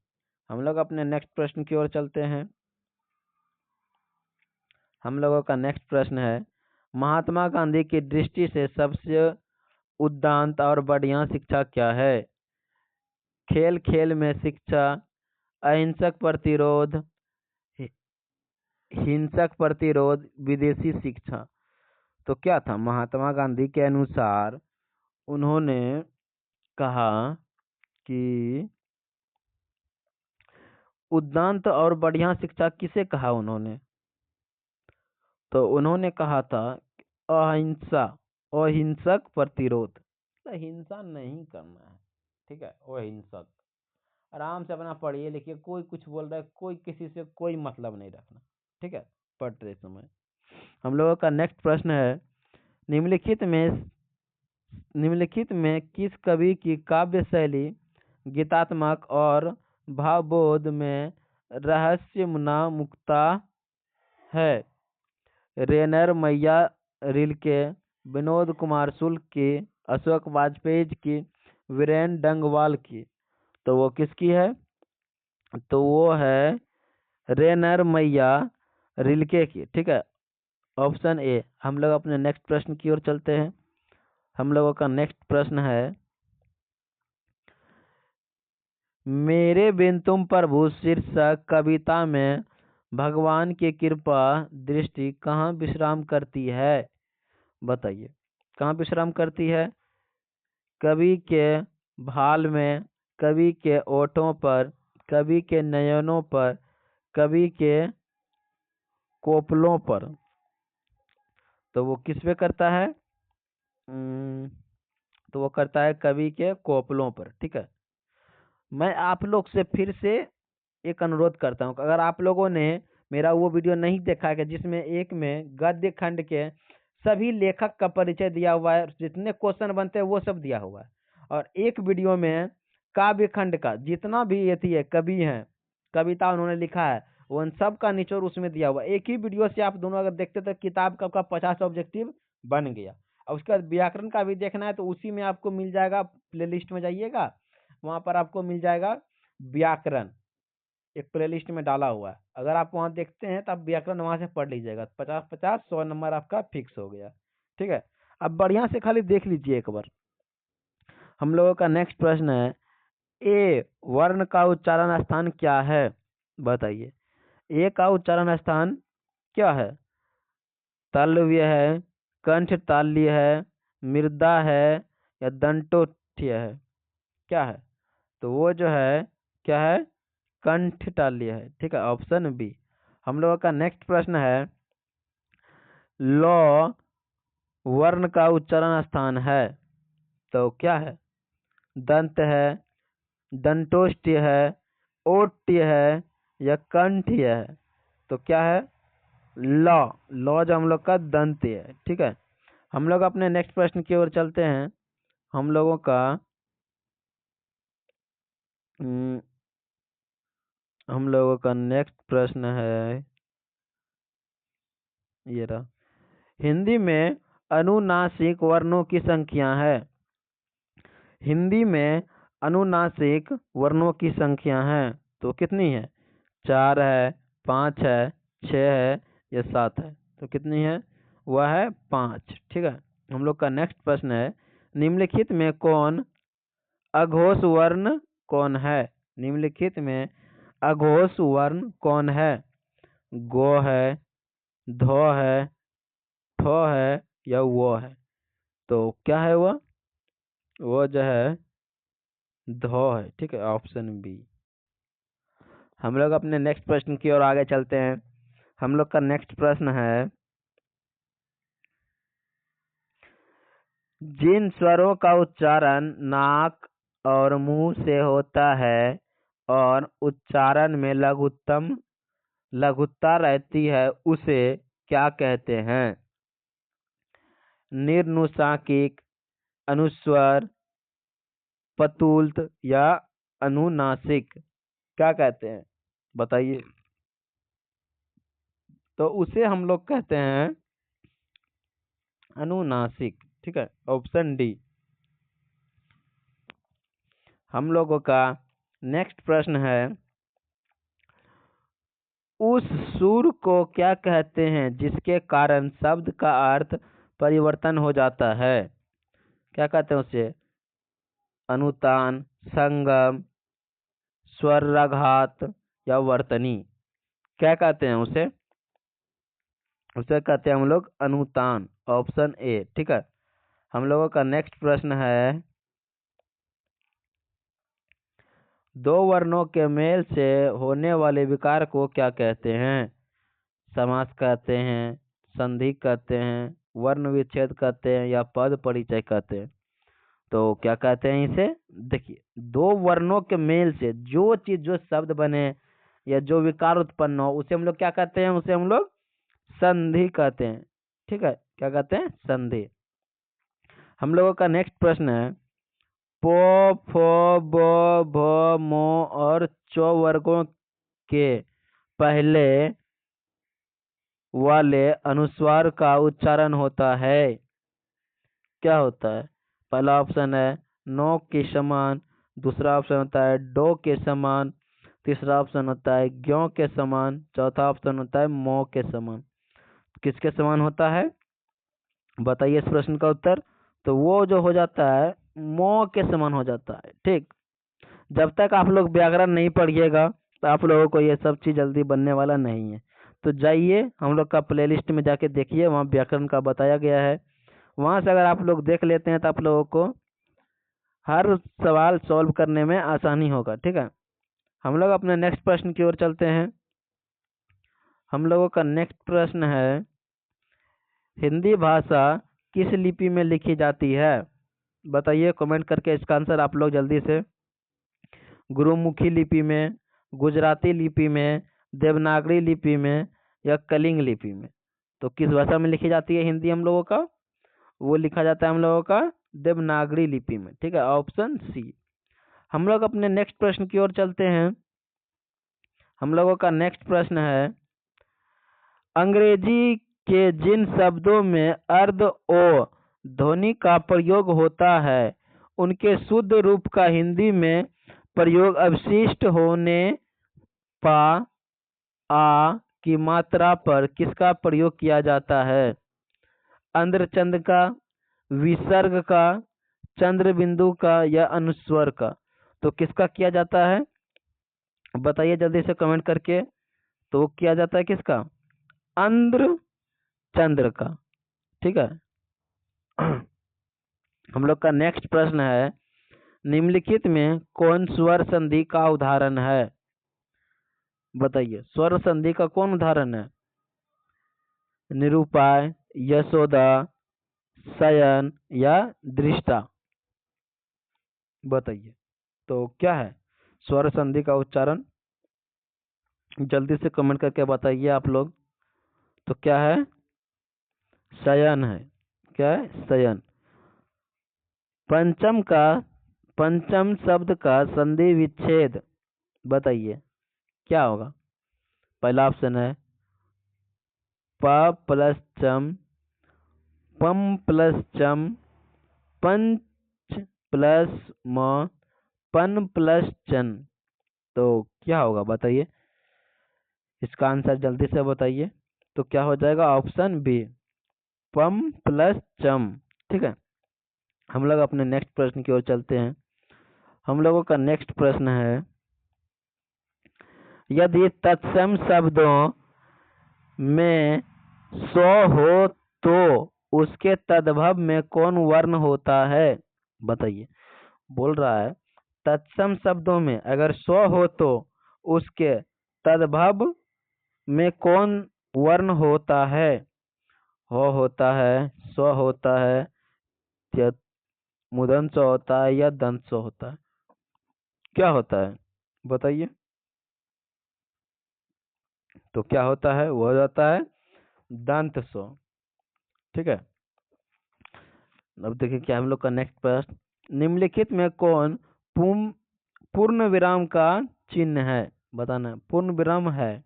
हम लोग अपने नेक्स्ट प्रश्न की ओर चलते हैं। हम लोगों का नेक्स्ट प्रश्न है, महात्मा गांधी की दृष्टि से सबसे उदात्त और बढ़िया शिक्षा क्या है? खेल खेल में शिक्षा, अहिंसक प्रतिरोध, हि- हिंसक प्रतिरोध, विदेशी शिक्षा? तो क्या था? महात्मा गांधी के अनुसार उन्होंने कहा कि उदात्त और बढ़िया शिक्षा किसे कहा उन्होंने? तो उन्होंने कहा था अहिंसा, अहिंसक प्रतिरोध। तो हिंसा नहीं करना है। ठीक है, अहिंसक। आराम से अपना पढ़िए लिखिए, कोई कुछ बोल रहा है, कोई किसी से कोई मतलब नहीं रखना। ठीक है, पढ़ते समय। हम लोगों का नेक्स्ट प्रश्न है, निम्नलिखित में किस कवि की काव्य शैली गीतात्मक और भावबोध में रहस्य मुक्ता है? रेनर मैया रिल्के, विनोद कुमार शुक्ल की, अशोक वाजपेयी की, वीरेन डंगवाल की? तो वो किसकी है? तो वो है रेनर मैया रिल्के की। ठीक है, ऑप्शन ए। हम लोग अपने नेक्स्ट प्रश्न की ओर चलते हैं। हम लोगों का नेक्स्ट प्रश्न है, मेरे बिन तुम प्रभु शीर्षक कविता में भगवान की कृपा दृष्टि कहाँ विश्राम करती है? बताइए, कहाँ विश्राम करती है? कवि के भाल में, कवि के ओठों पर, कवि के नयनों पर, कवि के कोपलों पर? तो वो किस पे करता है? तो वो करता है कवि के कोपलों पर। ठीक है। मैं आप लोग से फिर से एक अनुरोध करता हूँ, अगर आप लोगों ने मेरा वो वीडियो नहीं देखा है कि जिसमें एक में गद्य खंड के सभी लेखक का परिचय दिया हुआ है, जितने क्वेश्चन बनते हैं वो सब दिया हुआ है, और एक वीडियो में काव्य खंड का जितना भी ये थी कवि है, कविता उन्होंने लिखा है, वो उन सब का निचोड़ उसमें दिया हुआ है। एक ही वीडियो से आप दोनों अगर देखते तो किताब का आपका 50 ऑब्जेक्टिव बन गया। और उसका व्याकरण का भी देखना है तो उसी में आपको मिल जाएगा, प्लेलिस्ट में जाइएगा, वहां पर आपको मिल जाएगा व्याकरण, एक प्लेलिस्ट में डाला हुआ है। अगर आप वहां देखते हैं तो आप व्याकरण वहां से पढ़ लीजिएगा, 50-50 100 नंबर आपका फिक्स हो गया। ठीक है, अब बढ़िया से खाली देख लीजिए एक बार। हम लोगों का नेक्स्ट प्रश्न है, ए वर्ण का उच्चारण स्थान क्या है? बताइए, ए का उच्चारण स्थान क्या है? तालव्य है, कंठ ताल्य है, मृदा है, या दंतोठ्य है? क्या है? तो वो जो है क्या है? कंठ ताल्य है। ठीक है, ऑप्शन बी। हम लोगों का नेक्स्ट प्रश्न है, लौ वर्ण का उच्चारण स्थान है, तो क्या है? दंत है, दंतोष्ट्य है, ओट्य है, या कंठ्य है? तो क्या है? लौ। लौ जो हम लोग का दंत है। ठीक है, हम लोग अपने नेक्स्ट प्रश्न की ओर चलते हैं। हम लोगों का हम्म, हम लोगों का नेक्स्ट प्रश्न है ये रहा, हिंदी में अनुनासिक वर्णों की संख्या है। हिंदी में अनुनासिक वर्णों की संख्या है, तो कितनी है? 4 है, 5 है, 6 है, या 7 है? तो कितनी है? वह है 5। ठीक है, हम लोग का नेक्स्ट प्रश्न है, निम्नलिखित में कौन अघोष वर्ण कौन है? निम्नलिखित में अघोष वर्ण कौन है? गो है, धो है, ठो है, या वो है? तो क्या है वो जो है धो है। ठीक है, ऑप्शन बी। हम लोग अपने नेक्स्ट प्रश्न की ओर आगे चलते हैं। हम लोग का नेक्स्ट प्रश्न है, जिन स्वरों का उच्चारण नाक और मुंह से होता है और उच्चारण में लघुत्तम लघुता रहती है, उसे क्या कहते हैं? निर्नुसांकिक, अनुस्वर, पतुल्त या अनुनासिक? क्या कहते हैं बताइए। तो उसे हम लोग कहते हैं अनुनासिक। ठीक है, ऑप्शन डी। हम लोगों का नेक्स्ट प्रश्न है, उस सुर को क्या कहते हैं जिसके कारण शब्द का अर्थ परिवर्तन हो जाता है? क्या कहते हैं उसे? अनुतान, संगम, स्वराघात या वर्तनी? क्या कहते हैं उसे? उसे कहते हैं हम लोग अनुतान, ऑप्शन ए। ठीक है, हम लोगों का नेक्स्ट प्रश्न है, दो वर्णों के मेल से होने वाले विकार को क्या कहते हैं? समास कहते हैं, संधि कहते हैं, वर्ण विच्छेद कहते हैं या पद परिचय कहते हैं? तो क्या कहते हैं इसे? देखिए, दो वर्णों के मेल से जो चीज, जो शब्द बने या जो विकार उत्पन्न हो, उसे हम लोग क्या कहते हैं? उसे हम लोग संधि कहते हैं। ठीक है, क्या कहते हैं? संधि। हम लोगों का नेक्स्ट प्रश्न है, पो, फो, बो, भो, मो और चो वर्गों के पहले वाले अनुस्वार का उच्चारण होता है, क्या होता है? पहला ऑप्शन है नो के समान, दूसरा ऑप्शन होता है डो के समान, तीसरा ऑप्शन होता है ग्यों के समान, चौथा ऑप्शन होता है मो के समान। किसके समान होता है बताइए इस प्रश्न का उत्तर। तो वो जो हो जाता है मो के समान हो जाता है। ठीक, जब तक आप लोग व्याकरण नहीं पढ़िएगा तो आप लोगों को ये सब चीज जल्दी बनने वाला नहीं है। तो जाइए हम लोग का प्लेलिस्ट में जाके देखिए, वहाँ व्याकरण का बताया गया है। वहां से अगर आप लोग देख लेते हैं तो आप लोगों को हर सवाल सॉल्व करने में आसानी होगा। ठीक है, हम लोग अपने नेक्स्ट प्रश्न की ओर चलते हैं। हम लोगों का नेक्स्ट प्रश्न है, हिंदी भाषा किस लिपि में लिखी जाती है? बताइए कमेंट करके इसका आंसर आप लोग जल्दी से। गुरुमुखी लिपि में, गुजराती लिपि में, देवनागरी लिपि में या कलिंग लिपि में? तो किस भाषा में लिखी जाती है हिंदी हम लोगों का? वो लिखा जाता है हम लोगों का देवनागरी लिपि में। ठीक है, ऑप्शन सी। हम लोग अपने नेक्स्ट प्रश्न की ओर चलते हैं। हम लोगों का नेक्स्ट प्रश्न है, अंग्रेजी के जिन शब्दों में अर्ध ओ ध्वनि का प्रयोग होता है उनके शुद्ध रूप का हिंदी में प्रयोग अवशिष्ट होने पा आ की मात्रा पर किसका प्रयोग किया जाता है? अंध्रचंद का, विसर्ग का, चंद्र बिंदु का या अनुस्वर का? तो किसका किया जाता है बताइए जल्दी से कमेंट करके। तो वो किया जाता है किसका? अंध्र चंद्र का। ठीक है। हम लोग का नेक्स्ट प्रश्न है, निम्नलिखित में कौन स्वर संधि का उदाहरण है? बताइए, स्वर संधि का कौन उदाहरण है? निरूपाय, यशोदा, शयन या दृष्टा? बताइए, तो क्या है स्वर संधि का उच्चारण? जल्दी से कमेंट करके बताइए आप लोग। तो क्या है? शयन है। क्या है? शयन। पंचम शब्द का संधि विच्छेद बताइए क्या होगा? पहला ऑप्शन है प प्लस चम, पम प्लस चम, पंच प्लस म, पन प्लस चन। तो क्या होगा बताइए इसका आंसर जल्दी से बताइए। तो क्या हो जाएगा? ऑप्शन बी, पम प्लस चम। ठीक है, हम लोग अपने नेक्स्ट प्रश्न की ओर चलते हैं। हम लोगों का नेक्स्ट प्रश्न है, यदि तत्सम शब्दों में स्व हो तो उसके तद्भव में कौन वर्ण होता है? बताइए, बोल रहा है तत्सम शब्दों में अगर स्व हो तो उसके तद्भव में कौन वर्ण होता है? हो होता है, स्व होता है या मूर्धन्य स होता है या दंत स होता है? क्या होता है बताइए। तो क्या होता है? वो हो जाता है दंत सो। ठीक है। अब देखिए क्या हम लोग का नेक्स्ट प्रश्न, निम्नलिखित में कौन पूर्ण विराम का चिन्ह है, बताना है। पूर्ण विराम है,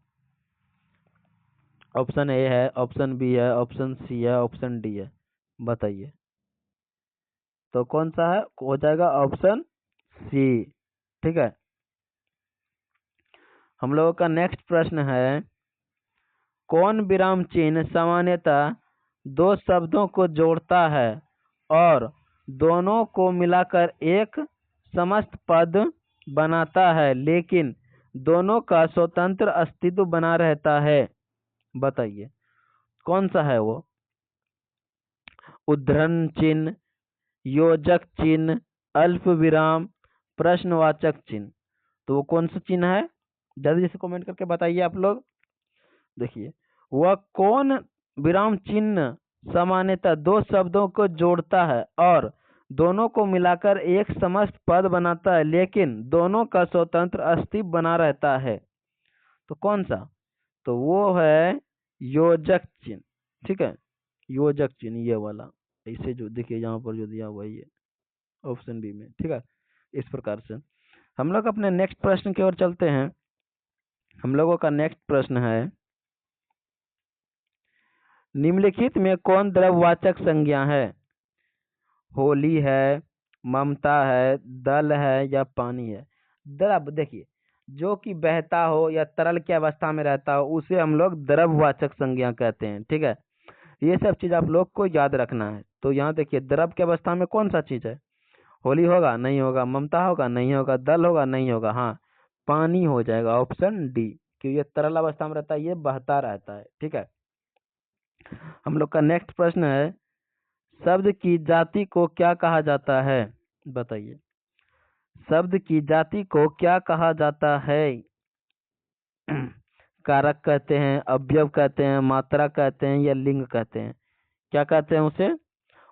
ऑप्शन ए है, ऑप्शन बी है, ऑप्शन सी है, ऑप्शन डी है, बताइए। तो कौन सा है, हो जाएगा ऑप्शन सी। ठीक है। हम लोगों का नेक्स्ट प्रश्न है, कौन विराम चिन्ह सामान्यतः दो शब्दों को जोड़ता है और दोनों को मिलाकर एक समस्त पद बनाता है लेकिन दोनों का स्वतंत्र अस्तित्व बना रहता है, बताइए कौन सा है वो। उद्धरण चिन्ह, योजक चिन्ह, अल्प विराम, प्रश्नवाचक चिन्ह। तो वो कौन सा चिन्ह है, जल्दी से कमेंट करके बताइए आप लोग। देखिए वह कौन विराम चिन्ह सामान्यतः दो शब्दों को जोड़ता है और दोनों को मिलाकर एक समस्त पद बनाता है लेकिन दोनों का स्वतंत्र अस्तित्व बना रहता है, तो कौन सा, तो वो है योजक चिन्ह। ठीक है, योजक चिन्ह ये वाला, ऐसे जो देखिए यहाँ पर जो दिया हुआ है ये ऑप्शन बी में। ठीक है, इस प्रकार से हम लोग अपने नेक्स्ट प्रश्न की ओर चलते हैं। हम लोगों का नेक्स्ट प्रश्न है, निम्नलिखित में कौन द्रव्यवाचक संज्ञा है, होली है, ममता है, दल है या पानी है। द्रव देखिए जो कि बहता हो या तरल की अवस्था में रहता हो उसे हम लोग द्रव्यवाचक संज्ञा कहते हैं। ठीक है, ये सब चीज आप लोग को याद रखना है। तो यहाँ देखिए द्रव की अवस्था में कौन सा चीज है, होली होगा नहीं होगा, ममता होगा नहीं होगा, दल होगा नहीं होगा, हाँ पानी हो जाएगा, ऑप्शन डी, क्योंकि ये तरल अवस्था में रहता है, ये बहता रहता है। ठीक है, हम लोग का नेक्स्ट प्रश्न है, शब्द की जाति को क्या कहा जाता है, बताइए। शब्द की जाति को क्या कहा जाता है, कारक कहते हैं, अवयव कहते हैं, मात्रा कहते हैं या लिंग कहते हैं, क्या कहते हैं उसे,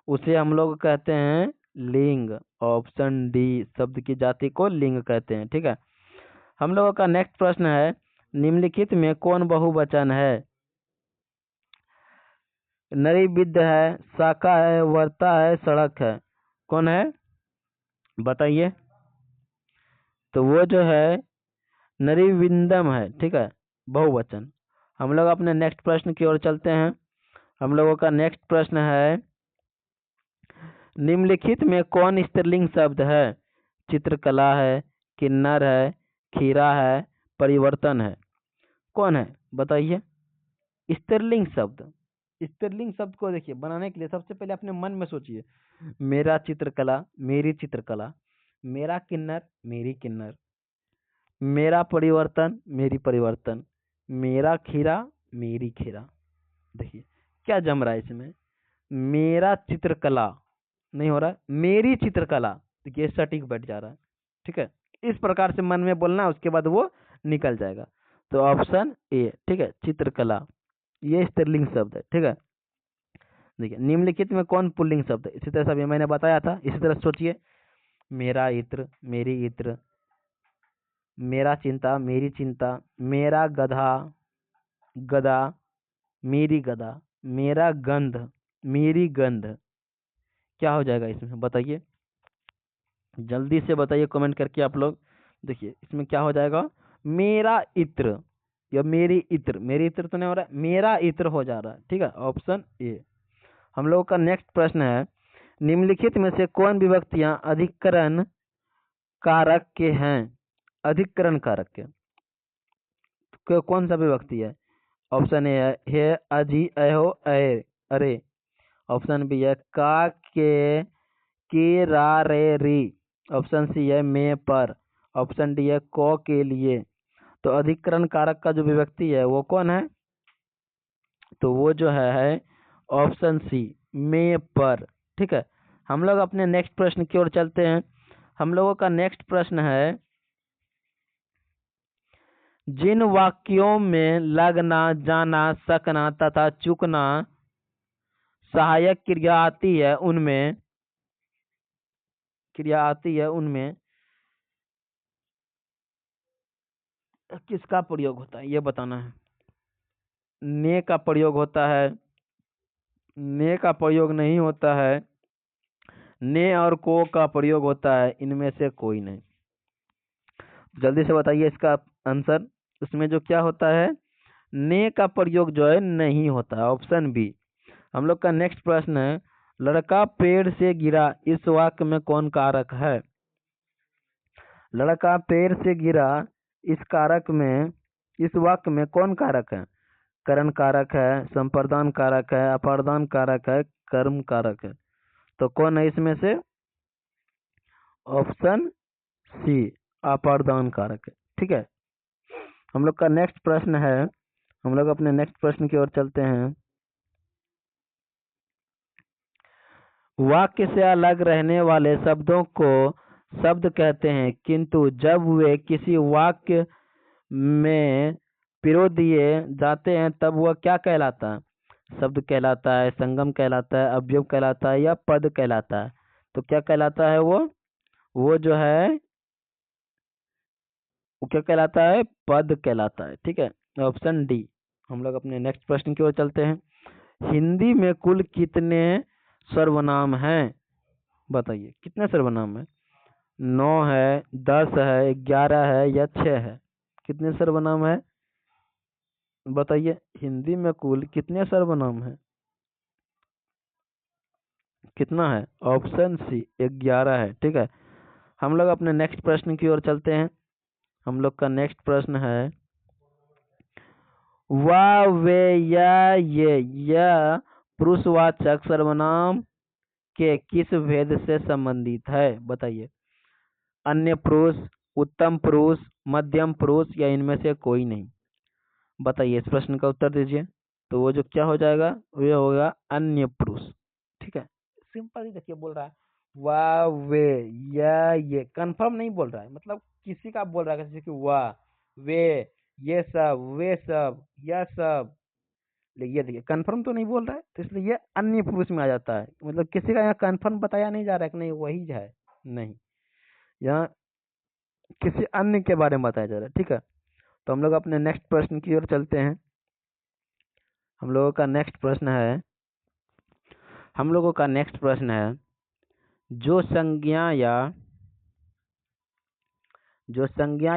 उसे हम लोग कहते हैं लिंग, ऑप्शन डी, शब्द की जाति को लिंग कहते हैं। ठीक है, हम लोगों का नेक्स्ट प्रश्न है, निम्नलिखित में कौन बहुवचन है, नरी विद्य है, शाखा है, वर्ता है, सड़क है, कौन है बताइए। तो वो जो है नरिविंदम है। ठीक है, बहुवचन। हम लोग अपने नेक्स्ट प्रश्न की ओर चलते हैं। हम लोगों का नेक्स्ट प्रश्न है, निम्नलिखित में कौन स्त्रीलिंग शब्द है, चित्रकला है, किन्नर है, खीरा है, परिवर्तन है, कौन है बताइए। स्त्रीलिंग शब्द, स्त्रीलिंग शब्द को देखिए बनाने के लिए सबसे पहले अपने मन में सोचिए, मेरा चित्रकला, मेरी चित्रकला, मेरा किन्नर, मेरी किन्नर, मेरा परिवर्तन, मेरी परिवर्तन, मेरा खीरा, मेरी खीरा। देखिए क्या जम रहा है इसमें, मेरा चित्रकला नहीं हो रहा है, मेरी चित्रकला, देखिए सटीक बैठ जा रहा है। ठीक है, इस प्रकार से मन में बोलना है, उसके बाद वो निकल जाएगा। तो ऑप्शन ए, ठीक है, चित्रकला, ये स्त्रीलिंग शब्द है। ठीक है, देखिए निम्नलिखित में कौन पुल्लिंग शब्द है, इसी तरह से अभी मैंने बताया था, इसी तरह सोचिए, मेरा इत्र, मेरी इत्र, मेरा चिंता, मेरी चिंता, मेरा गधा, गदा, मेरी गदा, मेरा गंध, मेरी गंध, क्या हो जाएगा इसमें बताइए, जल्दी से बताइए कमेंट करके आप लोग। देखिए इसमें क्या हो जाएगा, मेरा इत्र या मेरी इत्र, मेरी इत्र तो नहीं हो रहा है, मेरा इत्र हो जा रहा है। ठीक है, ऑप्शन ए। हम लोगों का नेक्स्ट प्रश्न है, निम्नलिखित में से कौन विभक्तियां अधिकरण कारक के हैं, अधिकरण कारक के, कौन सा विभक्ति है, ऑप्शन ए है हे, अजी, अहो, अये, अरे, ऑप्शन बी है का, के, रा, रे, री, ऑप्शन सी है में, पर, ऑप्शन डी है को, के लिए। तो अधिकरण कारक का जो विभक्ति है वो कौन है, तो वो जो है ऑप्शन सी, में, पर। ठीक है, हम लोग अपने नेक्स्ट प्रश्न की ओर चलते हैं। हम लोगों का नेक्स्ट प्रश्न है, जिन वाक्यों में लगना, जाना, सकना तथा चूकना सहायक क्रिया आती है उनमें किसका प्रयोग होता है, ये बताना है। ने का प्रयोग होता है, ने का प्रयोग नहीं होता है, ने और को का प्रयोग होता है, इनमें से कोई नहीं। जल्दी से बताइए इसका आंसर। उसमें जो क्या होता है, ने का प्रयोग जो है नहीं होता है, ऑप्शन बी। हम लोग का नेक्स्ट प्रश्न है, लड़का पेड़ से गिरा, इस वाक्य में कौन कारक है? लड़का पेड़ से गिरा, इस कारक में, इस वाक्य में कौन कारक है? करण कारक है, संप्रदान कारक है, अपादान कारक है, कर्म कारक है। तो कौन है इसमें से? ऑप्शन सी, अपादान कारक है। ठीक है, हम लोग का नेक्स्ट प्रश्न है, हम लोग अपने नेक्स्ट प्रश्न की ओर चलते हैं। वाक्य से अलग रहने वाले शब्दों को शब्द कहते हैं, किंतु जब वे किसी वाक्य में पिरो दिए जाते हैं तब वह क्या कहलाता है? शब्द कहलाता है, संगम कहलाता है, अवयव कहलाता है, या पद कहलाता है? तो क्या कहलाता है वो जो है वो क्या कहलाता है? पद कहलाता है। ठीक है, ऑप्शन डी। हम लोग अपने नेक्स्ट प्रश्न की ओर चलते हैं। हिंदी में कुल कितने सर्वनाम हैं? बताइए, कितने सर्वनाम है? 9 है, 10 है, 11 है, या 6 है? कितने सर्वनाम है? बताइए, हिंदी में कुल कितने सर्वनाम है? कितना है? ऑप्शन सी, 11 है। ठीक है, हम लोग अपने नेक्स्ट प्रश्न की ओर चलते हैं। हम लोग का नेक्स्ट प्रश्न है, वा, वे, या, ये, यह पुरुषवाचक सर्वनाम के किस भेद से संबंधित है? बताइए, अन्य पुरुष, उत्तम पुरुष, मध्यम पुरुष, या इनमें से कोई नहीं? बताइए, इस प्रश्न का उत्तर दीजिए। तो वो जो क्या हो जाएगा, वो होगा अन्य पुरुष। ठीक है, सिंपल ही देखिए, बोल रहा है वाह, वे, या, ये, कंफर्म नहीं बोल रहा है, मतलब किसी का बोल रहा है, जैसे कि वाह, वे, ये सब, वे सब, यह सब। ये देखिए, कंफर्म तो नहीं बोल रहा है, तो इसलिए ये अन्य पुरुष में आ जाता है। मतलब किसी का यहाँ कंफर्म बताया नहीं जा रहा है कि नहीं वही है, नहीं, यहाँ किसी अन्य के बारे में बताया जा रहा है। ठीक है, तो हम लोग अपने नेक्स्ट प्रश्न की ओर चलते हैं। हम लोगों का नेक्स्ट प्रश्न है, हम लोगों का नेक्स्ट प्रश्न है, जो संज्ञा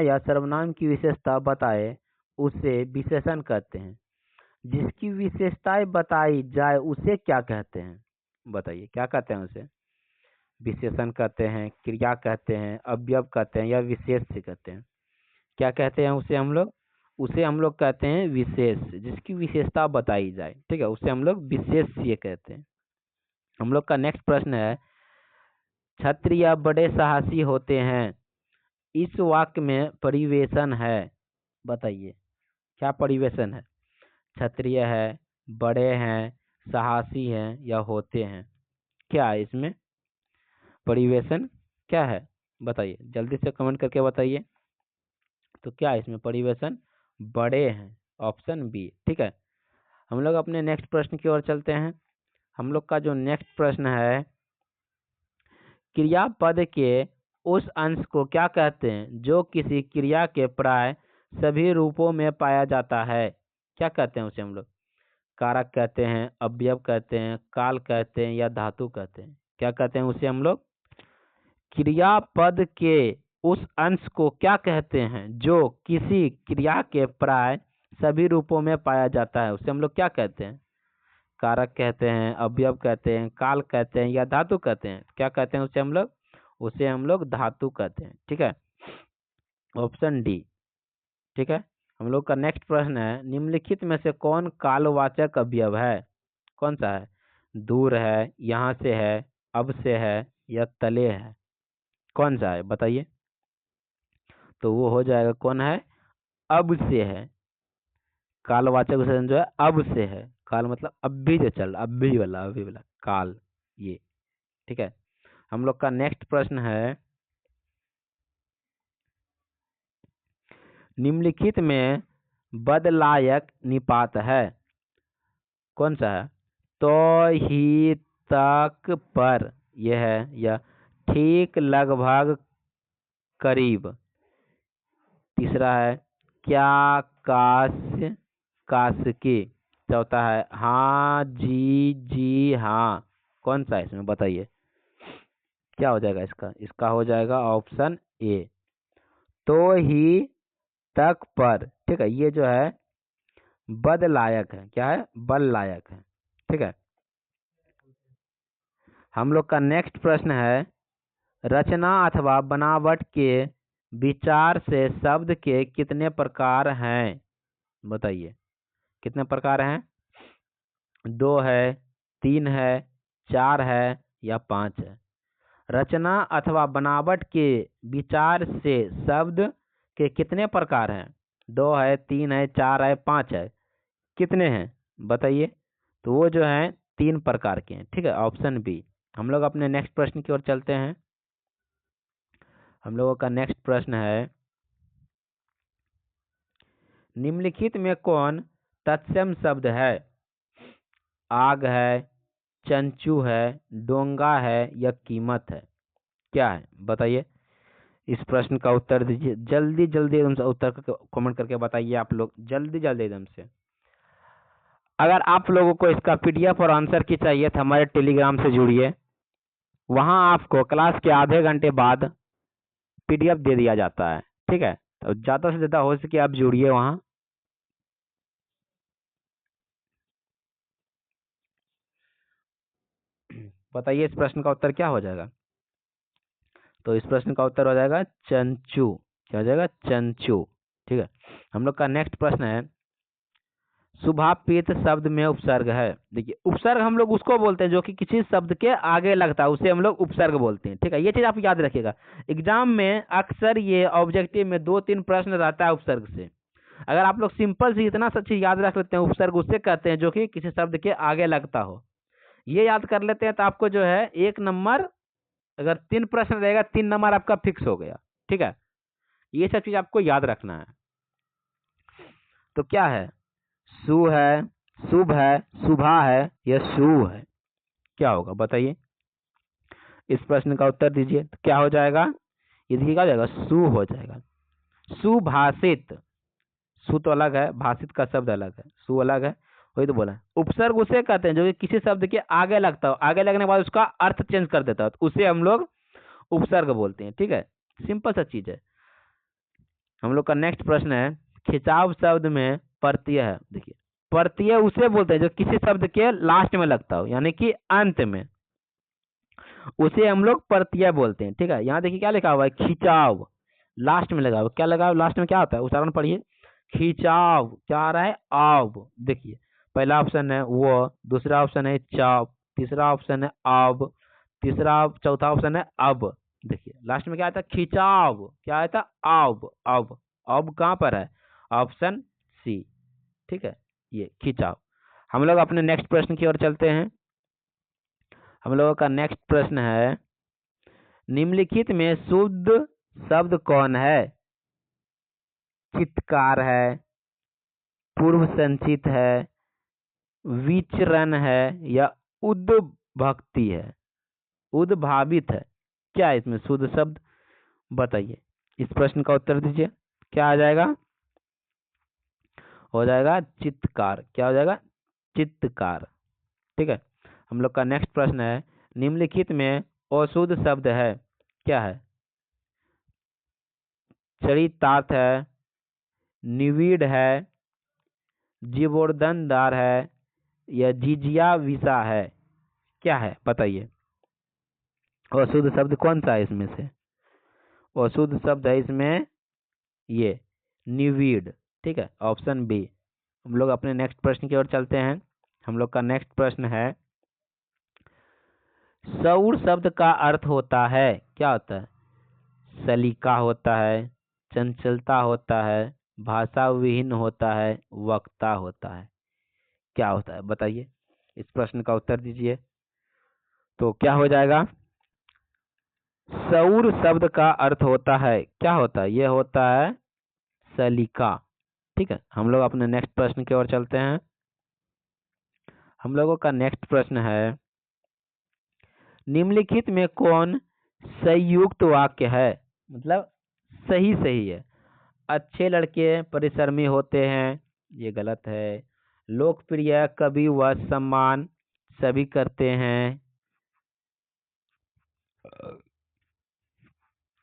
या सर्वनाम की विशेषता बताए उसे विशेषण कहते हैं। जिसकी विशेषताएं बताई जाए उसे क्या कहते हैं? बताइए, क्या कहते हैं उसे? विशेषण कहते हैं, क्रिया कहते हैं, अवयव कहते हैं, या विशेष से कहते हैं? क्या कहते हैं उसे हम लोग? उसे हम लोग कहते हैं विशेष। जिसकी विशेषता बताई जाए, ठीक है, उसे हम लोग विशेष ये कहते हैं। हम लोग का नेक्स्ट प्रश्न है, क्षत्रिय बड़े साहसी होते हैं, इस वाक्य में परिवेशन है। बताइए, क्या परिवेशन है? क्षत्रिय है, बड़े हैं, साहसी हैं, या होते हैं? क्या है इसमें परिवेशन? क्या है? बताइए, जल्दी से कमेंट करके बताइए। तो क्या है इसमें परिवेशन? बड़े हैं, ऑप्शन बी। ठीक है, हम लोग अपने नेक्स्ट प्रश्न की ओर चलते हैं। हम लोग का जो नेक्स्ट प्रश्न है, क्रियापद के उस अंश को क्या कहते हैं जो किसी क्रिया के प्राय सभी रूपों में पाया जाता है? क्या कहते हैं उसे हम लोग? कारक कहते हैं, अवयव कहते हैं, काल कहते हैं, या धातु कहते हैं? क्या कहते हैं उसे हम लोग? क्रियापद के उस अंश को क्या कहते हैं जो किसी क्रिया के प्राय सभी रूपों में पाया जाता है? उसे हम लोग क्या कहते हैं? कारक कहते हैं, अवयव कहते हैं, काल कहते हैं, या धातु कहते हैं? क्या कहते हैं उसे हम लोग? उसे हम लोग धातु कहते हैं। ठीक है, ऑप्शन डी। ठीक है, हम लोग का नेक्स्ट प्रश्न है, निम्नलिखित में से कौन कालवाचक अवयव है? कौन सा है? दूर है, यहाँ से है, अब से है, या तले है? कौन सा है बताइए? तो वो हो जाएगा, कौन है? अब से है। कालवाचक विशेषण जो है अब से है। काल मतलब अभी जो चल, अभी वाला काल, ये। ठीक है, हम लोग का नेक्स्ट प्रश्न है, निम्नलिखित में बदलायक निपात है। कौन सा है? तो ही, तक, पर, यह है, या ठीक, लगभग, करीब? तीसरा है क्या, काश, कास्की। चौथा है हाँ जी हाँ। कौन सा है इसमें बताइए, क्या हो जाएगा इसका? इसका हो जाएगा ऑप्शन ए, तो ही तक पर। ठीक है, ये जो है बद लायक है। क्या है? बल लायक है। ठीक है, हम लोग का नेक्स्ट प्रश्न है, रचना अथवा बनावट के विचार से शब्द के कितने प्रकार हैं? बताइए कितने प्रकार हैं? 2 है, 3 है, 4 है या 5 है? रचना अथवा बनावट के विचार से शब्द के कितने प्रकार हैं? 2 है, 3 है, 4 है, 5 है। कितने हैं बताइए? तो वो जो है 3 प्रकार के हैं। ठीक है, ऑप्शन बी। हम लोग अपने नेक्स्ट प्रश्न की ओर चलते हैं। हम लोगों का नेक्स्ट प्रश्न है, निम्नलिखित में कौन तत्सम शब्द है? आग है, चंचू है, डोंगा है या कीमत है? क्या है बताइए? इस प्रश्न का उत्तर दीजिए जल्दी जल्दी, एकदम से उत्तर कमेंट करके बताइए आप लोग, जल्दी जल्दी एकदम से। अगर आप लोगों को इसका पीडीएफ और आंसर की चाहिए तो हमारे टेलीग्राम से जुड़िए, वहां आपको क्लास के आधे घंटे बाद पीडीएफ दे दिया जाता है। ठीक है, तो ज़्यादा से ज़्यादा हो सके आप जुड़िए वहाँ। बताइए इस प्रश्न का उत्तर क्या हो जाएगा? तो इस प्रश्न का उत्तर हो जाएगा चंचू। क्या हो जाएगा? चंचू। ठीक है, हम लोग का नेक्स्ट प्रश्न है, शुभापीत शब्द में उपसर्ग है। देखिए, उपसर्ग हम लोग उसको बोलते हैं जो कि किसी शब्द के आगे लगता है, उसे हम लोग उपसर्ग बोलते हैं। ठीक है, ये चीज आप याद रखिएगा। एग्जाम में अक्सर ये ऑब्जेक्टिव में 2-3 प्रश्न रहता है उपसर्ग से। अगर आप लोग सिंपल से इतना सब चीज याद रख लेते हैं, उपसर्ग उससे कहते हैं जो कि किसी शब्द के आगे लगता हो, ये याद कर लेते हैं तो आपको जो है 1 नंबर, अगर 3 प्रश्न रहेगा 3 नंबर आपका फिक्स हो गया। ठीक है, ये सब चीज आपको याद रखना है। तो क्या है? सु है, शुभ है, शुभा है या शु है? क्या होगा बताइए? इस प्रश्न का उत्तर दीजिए। तो क्या हो जाएगा? ये देखिए क्या हो जाएगा? सु हो जाएगा। सुभाषित। सु तो अलग है, भाषित का शब्द अलग है, सु अलग है। वही तो बोला, उपसर्ग उसे कहते हैं जो कि किसी शब्द के आगे लगता हो, आगे लगने के बाद उसका अर्थ चेंज कर देता हो, तो उसे हम लोग उपसर्ग बोलते हैं। ठीक है, सिंपल सा चीज है। हम लोग का नेक्स्ट प्रश्न है, खिंचाव शब्द में प्रत्यय है। देखिए, प्रत्यय उसे बोलते हैं जो किसी शब्द के लास्ट में लगता हो, यानी कि अंत में, उसे हम लोग प्रत्यय बोलते हैं। ठीक है, यहाँ देखिए क्या लिखा हुआ है? खिंचाव लास्ट में लगा हुआ। क्या लगा हुआ लास्ट में? क्या होता है? उच्चारण पढ़िए। खिंचाव। क्या आ रहा है? आव। देखिए, पहला ऑप्शन है वो, दूसरा ऑप्शन है चाव, तीसरा ऑप्शन है आव, चौथा ऑप्शन है अब। देखिए लास्ट में क्या आता है? खिंचाव। क्या आता है? आव। अब कहाँ पर है? Option C. ठीक है, ये खिंचाव। हम लोग अपने नेक्स्ट प्रश्न की ओर चलते हैं। हम लोगों का नेक्स्ट प्रश्न है, निम्नलिखित में शुद्ध शब्द कौन है? चित्कार है, पूर्व संचित है, विचरण है या उद्भक्ति है, उद्भावित है? क्या है इसमें शुद्ध शब्द? बताइए, इस प्रश्न का उत्तर दीजिए। क्या आ जाएगा? हो जाएगा चित्कार। क्या हो जाएगा? चित्तकार। ठीक है, हम लोग का नेक्स्ट प्रश्न है, निम्नलिखित में अशुद्ध शब्द है। क्या है? चरितार्थ है, निविड़ है, जीवोर्धनदार है या जिजिया विषा है? क्या है बताइए? अशुद्ध शब्द कौन सा है इसमें से? अशुद्ध शब्द है इसमें ये निविड़। ठीक है, ऑप्शन बी। हम लोग अपने नेक्स्ट प्रश्न की ओर चलते हैं। हम लोग का नेक्स्ट प्रश्न है, सौर शब्द का अर्थ होता है। क्या होता है? सलीका होता है, चंचलता होता है, भाषा विहीन होता है, वक्ता होता है। क्या होता है बताइए? इस प्रश्न का उत्तर दीजिए। तो क्या हो जाएगा? सौर शब्द का अर्थ होता है, क्या होता है? यह होता है सलीका। ठीक है, हम लोग अपने नेक्स्ट प्रश्न की ओर चलते हैं। हम लोगों का नेक्स्ट प्रश्न है, निम्नलिखित में कौन संयुक्त वाक्य है? मतलब सही है। अच्छे लड़के परिश्रमी होते हैं, ये गलत है। लोकप्रिय कवि व सम्मान सभी करते हैं,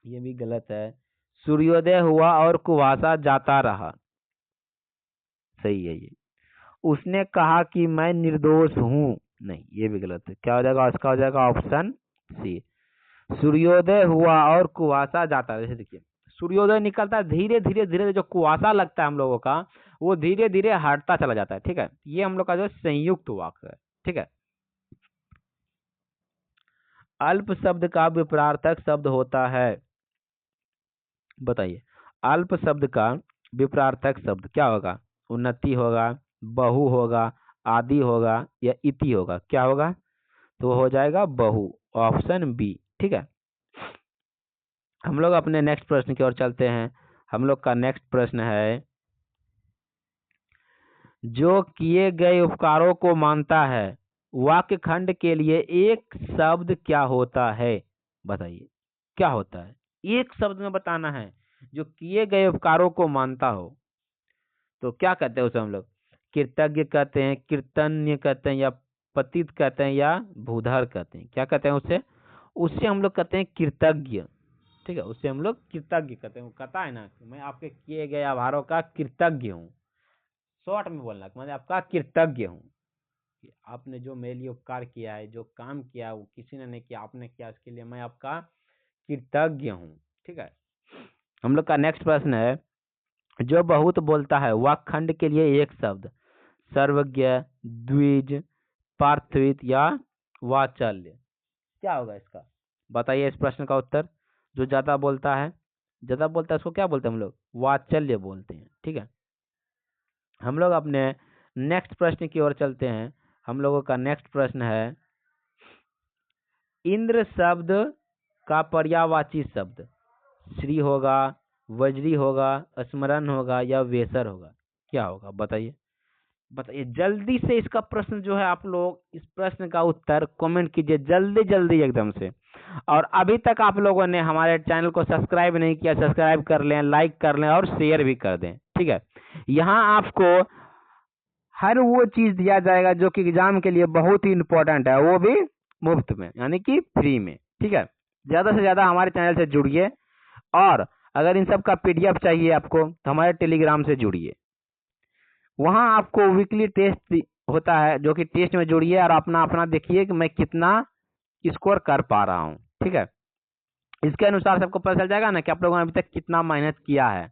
ये भी गलत है। सूर्योदय हुआ और कुहासा जाता रहा, सही है ये। उसने कहा कि मैं निर्दोष हूँ, नहीं ये भी गलत है। क्या हो जाएगा इसका? हो जाएगा ऑप्शन सी। सूर्योदय हुआ और कुहासा जाता है। जैसे देखिए सूर्योदय निकलता है, धीरे धीरे धीरे जो कुहासा लगता है हम लोगों का, वो धीरे धीरे हटता चला जाता है। ठीक है, ये हम लोग का जो संयुक्त वाक्य है। ठीक है। अल्प शब्द का विपरार्थक शब्द होता है, बताइए। अल्प शब्द का विपरार्थक शब्द क्या होगा? उन्नति होगा, बहु होगा, आदि होगा, या इति होगा? क्या होगा? तो हो जाएगा बहु, ऑप्शन बी। ठीक है। हम लोग अपने नेक्स्ट प्रश्न की ओर चलते हैं। हम लोग का नेक्स्ट प्रश्न है, जो किए गए उपकारों को मानता है वाक्य खंड के लिए एक शब्द क्या होता है? बताइए क्या होता है? एक शब्द में बताना है। जो किए गए उपकारों को मानता हो तो क्या कहते हैं उसे हम लोग? कृतज्ञ कहते हैं, कीर्तन्य कहते हैं, या पतित कहते हैं, या भूधर कहते हैं? क्या कहते हैं उसे? उससे हम लोग कहते हैं कृतज्ञ। ठीक है, उससे हम लोग कृतज्ञ कहते हैं। वो कहता है ना कि मैं आपके किए गए आभारों का कृतज्ञ हूँ। शॉर्ट में बोलना मैं आपका कृतज्ञ हूँ कि आपने जो मेरे लिए उपकार किया है, जो काम किया वो किसी ने नहीं किया, आपने किया, इसके लिए मैं आपका कृतज्ञ हूँ। ठीक है। हम लोग का नेक्स्ट प्रश्न है, जो बहुत बोलता है वाक्य खंड के लिए एक शब्द। सर्वज्ञ, द्विज, पार्थिव, या वाचाल्य? क्या होगा इसका? बताइए इस प्रश्न का उत्तर। जो ज्यादा बोलता है, उसको क्या बोलते हैं हम लोग? वाचाल्य बोलते हैं। ठीक है। हम लोग अपने नेक्स्ट प्रश्न की ओर चलते हैं। हम लोगों का नेक्स्ट प्रश्न है, इंद्र शब्द का पर्यायवाची शब्द श्री होगा, वज्री होगा, स्मरण होगा, या वेसर होगा? क्या होगा? बताइए बताइए जल्दी से। इसका प्रश्न जो है, आप लोग इस प्रश्न का उत्तर कमेंट कीजिए जल्दी जल्दी एकदम से। और अभी तक आप लोगों ने हमारे चैनल को सब्सक्राइब नहीं किया, सब्सक्राइब कर लें, लाइक कर लें और शेयर भी कर दें। ठीक है। यहाँ आपको हर वो चीज दिया जाएगा जो कि एग्जाम के लिए बहुत ही इंपॉर्टेंट है, वो भी मुफ्त में, यानी कि फ्री में। ठीक है। ज्यादा से ज्यादा हमारे चैनल से जुड़िए, और अगर इन सब का पीडीएफ चाहिए आपको तो हमारे टेलीग्राम से जुड़िए। वहां आपको वीकली टेस्ट होता है, जो कि टेस्ट में जुड़िए और अपना अपना देखिए कि मैं कितना स्कोर कर पा रहा हूँ। ठीक है। इसके अनुसार सबको पता चल जाएगा ना कि आप लोगों ने अभी तक कितना मेहनत किया है।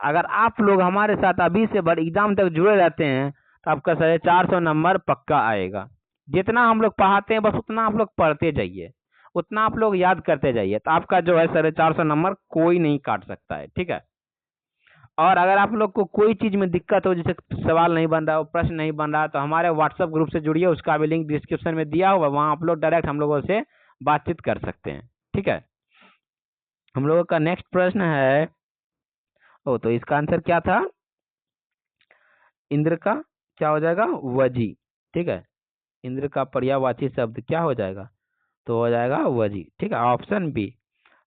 अगर आप लोग हमारे साथ अभी से बड़े एग्जाम तक जुड़े रहते हैं तो आपका 450 नंबर पक्का आएगा। जितना हम लोग पढ़ाते हैं बस उतना आप लोग पढ़ते जाइए, उतना आप लोग याद करते जाइए, तो आपका जो है 450 नंबर कोई नहीं काट सकता है। ठीक है। और अगर आप लोग को कोई चीज में दिक्कत हो, जैसे सवाल नहीं बन रहा हो, प्रश्न नहीं बन रहा, तो हमारे व्हाट्सएप ग्रुप से जुड़िए, उसका भी लिंक डिस्क्रिप्शन में दिया हुआ, वहां आप लोग डायरेक्ट हम लोगों से बातचीत कर सकते हैं। ठीक है। हम लोगों का नेक्स्ट प्रश्न है, तो इसका आंसर क्या था? इंद्र का क्या हो जाएगा? वजी। ठीक है। इंद्र का पर्यायवाची शब्द क्या हो जाएगा? तो हो जाएगा वजी। ठीक है, ऑप्शन बी।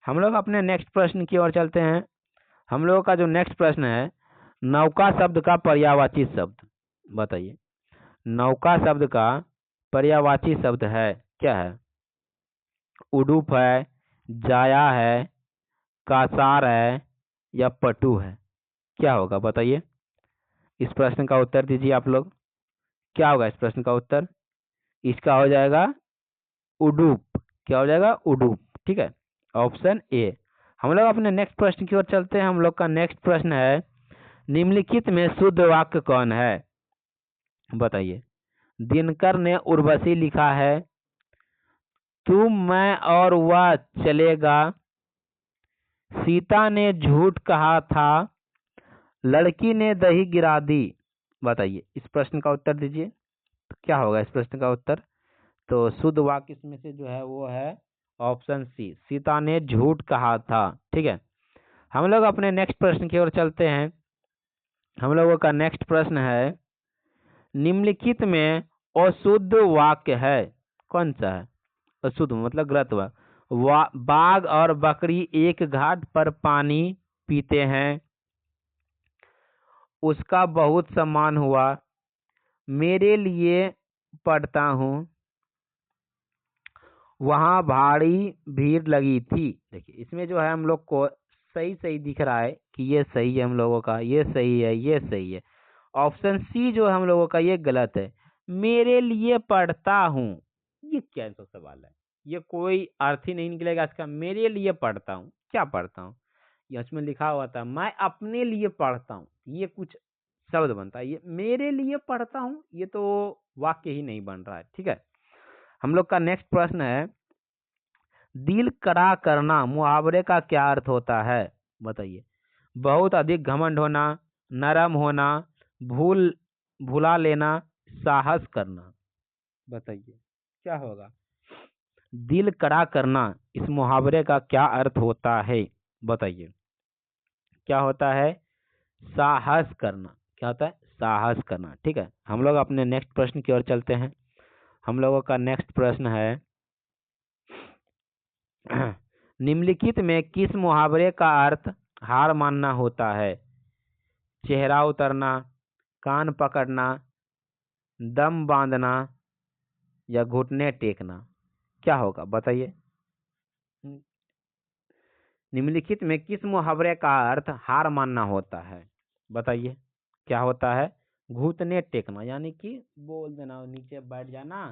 हम लोग अपने नेक्स्ट प्रश्न की ओर चलते हैं। हम लोगों का जो नेक्स्ट प्रश्न है, नौका शब्द का पर्यायवाची शब्द बताइए। नौका शब्द का पर्यायवाची शब्द है, क्या है? उडुप है, जाया है, कासार है, या पटु है? क्या होगा? बताइए। इस प्रश्न का उत्तर दीजिए आप लोग। क्या होगा इस प्रश्न का उत्तर? इसका हो जाएगा उडुप। क्या हो जाएगा? उडुप। ठीक है, ऑप्शन ए। हम लोग अपने नेक्स्ट प्रश्न की ओर चलते हैं। हम लोग का नेक्स्ट प्रश्न है, निम्नलिखित में शुद्ध वाक्य कौन है? बताइए। दिनकर ने उर्वशी लिखा है, तू मैं और वह चलेगा, सीता ने झूठ कहा था, लड़की ने दही गिरा दी। बताइए इस प्रश्न का उत्तर दीजिए। तो क्या होगा इस प्रश्न का उत्तर? तो शुद्ध वाक्य इसमें से जो है वो है ऑप्शन सी, सीता ने झूठ कहा था। ठीक है। हम लोग अपने नेक्स्ट प्रश्न की ओर चलते हैं। हम लोगों का नेक्स्ट प्रश्न है, निम्नलिखित में अशुद्ध वाक्य है, कौन सा है? अशुद्ध मतलब गलत वाक्य। बाघ और बकरी एक घाट पर पानी पीते हैं, उसका बहुत सम्मान हुआ, मेरे लिए पढ़ता हूँ, वहाँ भारी भीड़ लगी थी। देखिए इसमें जो है हम लोग को सही सही दिख रहा है कि ये सही है हम लोगों का, ये सही है, ये सही है। ऑप्शन सी जो है हम लोगों का ये गलत है। मेरे लिए पढ़ता हूँ, ये क्या सवाल है? ये कोई अर्थ ही नहीं निकलेगा इसका। मेरे लिए पढ़ता हूँ, क्या पढ़ता हूँ? ये इसमें लिखा हुआ था मैं अपने लिए पढ़ता हूँ, ये कुछ शब्द बनता है। ये मेरे लिए पढ़ता हूँ, ये तो वाक्य ही नहीं बन रहा है। ठीक है, हम लोग का नेक्स्ट प्रश्न है, दिल कड़ा करना मुहावरे का क्या अर्थ होता है? बताइए। बहुत अधिक घमंड होना, नरम होना, भुला लेना, साहस करना। बताइए क्या होगा? दिल कड़ा करना, इस मुहावरे का क्या अर्थ होता है? बताइए क्या होता है? साहस करना। क्या होता है? साहस करना। ठीक है, हम लोग अपने नेक्स्ट प्रश्न की ओर चलते हैं। हम लोगों का नेक्स्ट प्रश्न है निम्नलिखित में किस मुहावरे का अर्थ हार मानना होता है? चेहरा उतरना, कान पकड़ना, दम बांधना या घुटने टेकना। क्या होगा बताइए? निम्नलिखित में किस मुहावरे का अर्थ हार मानना होता है? बताइए क्या होता है? घुटने टेकना, यानी कि बोल देना, नीचे बैठ जाना,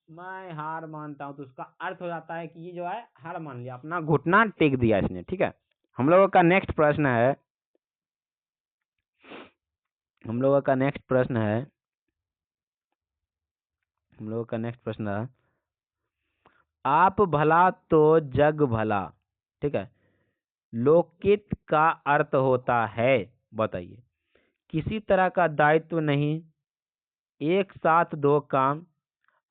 मैं हार मानता हूं, तो उसका अर्थ हो जाता है कि ये जो है हार मान लिया, अपना घुटना टेक दिया इसने। ठीक है, हम लोगों का नेक्स्ट प्रश्न है, हम लोगों का नेक्स्ट प्रश्न है, हम लोगों का नेक्स्ट प्रश्न है, आप भला तो जग भला। ठीक है, लोकहित का अर्थ होता है, बताइए। किसी तरह का दायित्व नहीं, एक साथ दो काम,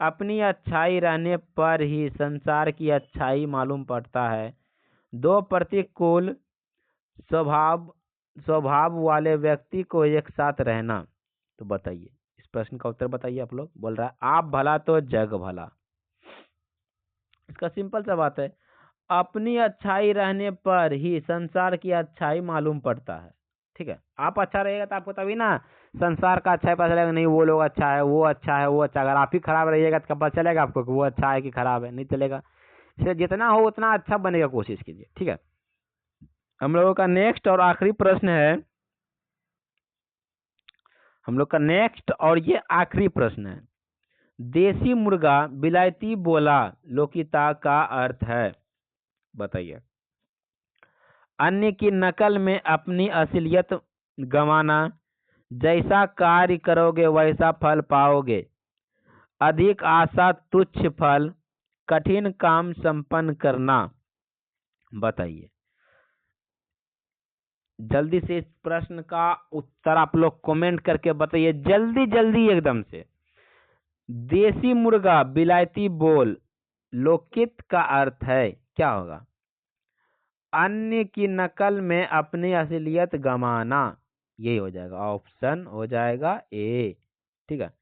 अपनी अच्छाई रहने पर ही संसार की अच्छाई मालूम पड़ता है, दो प्रतिकूल स्वभाव स्वभाव वाले व्यक्ति को एक साथ रहना। तो बताइए इस प्रश्न का उत्तर बताइए। आप लोग बोल रहा है आप भला तो जग भला। इसका सिंपल सा बात है, अपनी अच्छाई रहने पर ही संसार की अच्छाई मालूम पड़ता है। ठीक है, आप अच्छा रहेगा तो आपको तभी ना संसार का अच्छा है पता चलेगा, नहीं वो लोग अच्छा है, वो अच्छा है, वो अच्छा। अगर आप ही खराब रहिएगा तो पता चलेगा आपको कि वो अच्छा है कि खराब है? नहीं चलेगा। इसलिए जितना हो उतना अच्छा बनने का कोशिश कीजिए। ठीक है, हम लोगों का नेक्स्ट और आखिरी प्रश्न है, हम लोग का नेक्स्ट और ये आखिरी प्रश्न है, देसी मुर्गा बिलायती बोला लोकिता का अर्थ है। बताइए। अन्य की नकल में अपनी असलियत गंवाना, जैसा कार्य करोगे वैसा फल पाओगे, अधिक आशा तुच्छ फल, कठिन काम संपन्न करना। बताइए जल्दी से इस प्रश्न का उत्तर आप लोग कमेंट करके बताइए, जल्दी जल्दी एकदम से। देसी मुर्गा बिलायती बोल लोकित का अर्थ है, क्या होगा? अन्य की नकल में अपनी असलियत गंवाना, यही हो जाएगा, ऑप्शन हो जाएगा ए। ठीक है,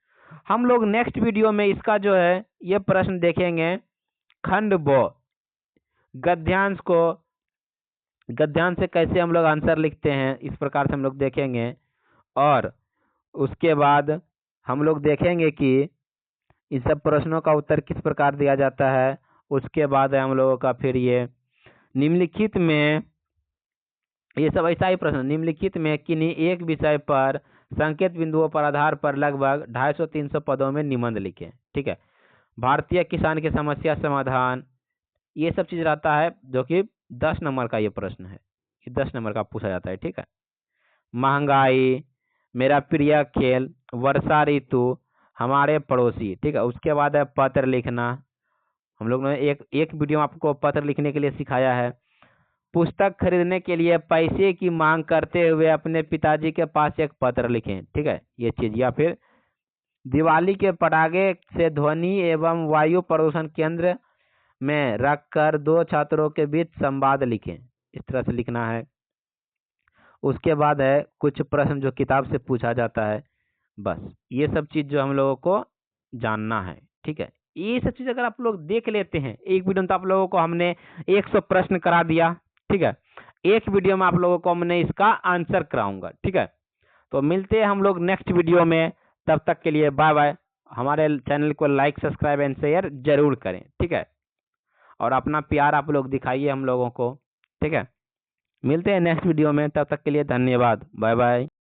हम लोग नेक्स्ट वीडियो में इसका जो है ये प्रश्न देखेंगे, खंड ब गद्यांश को, गद्यांश से कैसे हम लोग आंसर लिखते हैं, इस प्रकार से हम लोग देखेंगे। और उसके बाद हम लोग देखेंगे कि इस सब प्रश्नों का उत्तर किस प्रकार दिया जाता है। उसके बाद हम लोगों का फिर ये निम्नलिखित में, ये सब ऐसा ही प्रश्न, निम्नलिखित में किन्हीं एक विषय पर संकेत बिंदुओं पर आधार पर लगभग 250-300 पदों में निबंध लिखें। ठीक है, भारतीय किसान की समस्या समाधान, ये सब चीज रहता है, जो कि 10 नंबर का ये प्रश्न है, ये 10 नंबर का पूछा जाता है। ठीक है, महंगाई, मेरा प्रिय खेल, वर्षा ऋतु, हमारे पड़ोसी। ठीक है, उसके बाद है पत्र लिखना, हम लोग ने एक वीडियो में आपको पत्र लिखने के लिए सिखाया है। पुस्तक खरीदने के लिए पैसे की मांग करते हुए अपने पिताजी के पास एक पत्र लिखें। ठीक है, ये चीज। या फिर दिवाली के पटाखे से ध्वनि एवं वायु प्रदूषण केंद्र में रखकर दो छात्रों के बीच संवाद लिखें, इस तरह से लिखना है। उसके बाद है कुछ प्रश्न जो किताब से पूछा जाता है। बस ये सब चीज जो हम लोगों को जानना है। ठीक है, ये सब चीज अगर आप लोग देख लेते हैं एक वीडियो में, तो आप लोगों को हमने 100 प्रश्न करा दिया। ठीक है, एक वीडियो में आप लोगों को हमने इसका आंसर कराऊंगा। ठीक है, तो मिलते हैं हम लोग नेक्स्ट वीडियो में, तब तक के लिए बाय बाय। हमारे चैनल को लाइक सब्सक्राइब एंड शेयर जरूर करें, ठीक है, और अपना प्यार आप लोग दिखाइए हम लोगों को, ठीक है। मिलते हैं नेक्स्ट वीडियो में, तब तक के लिए धन्यवाद, बाय बाय।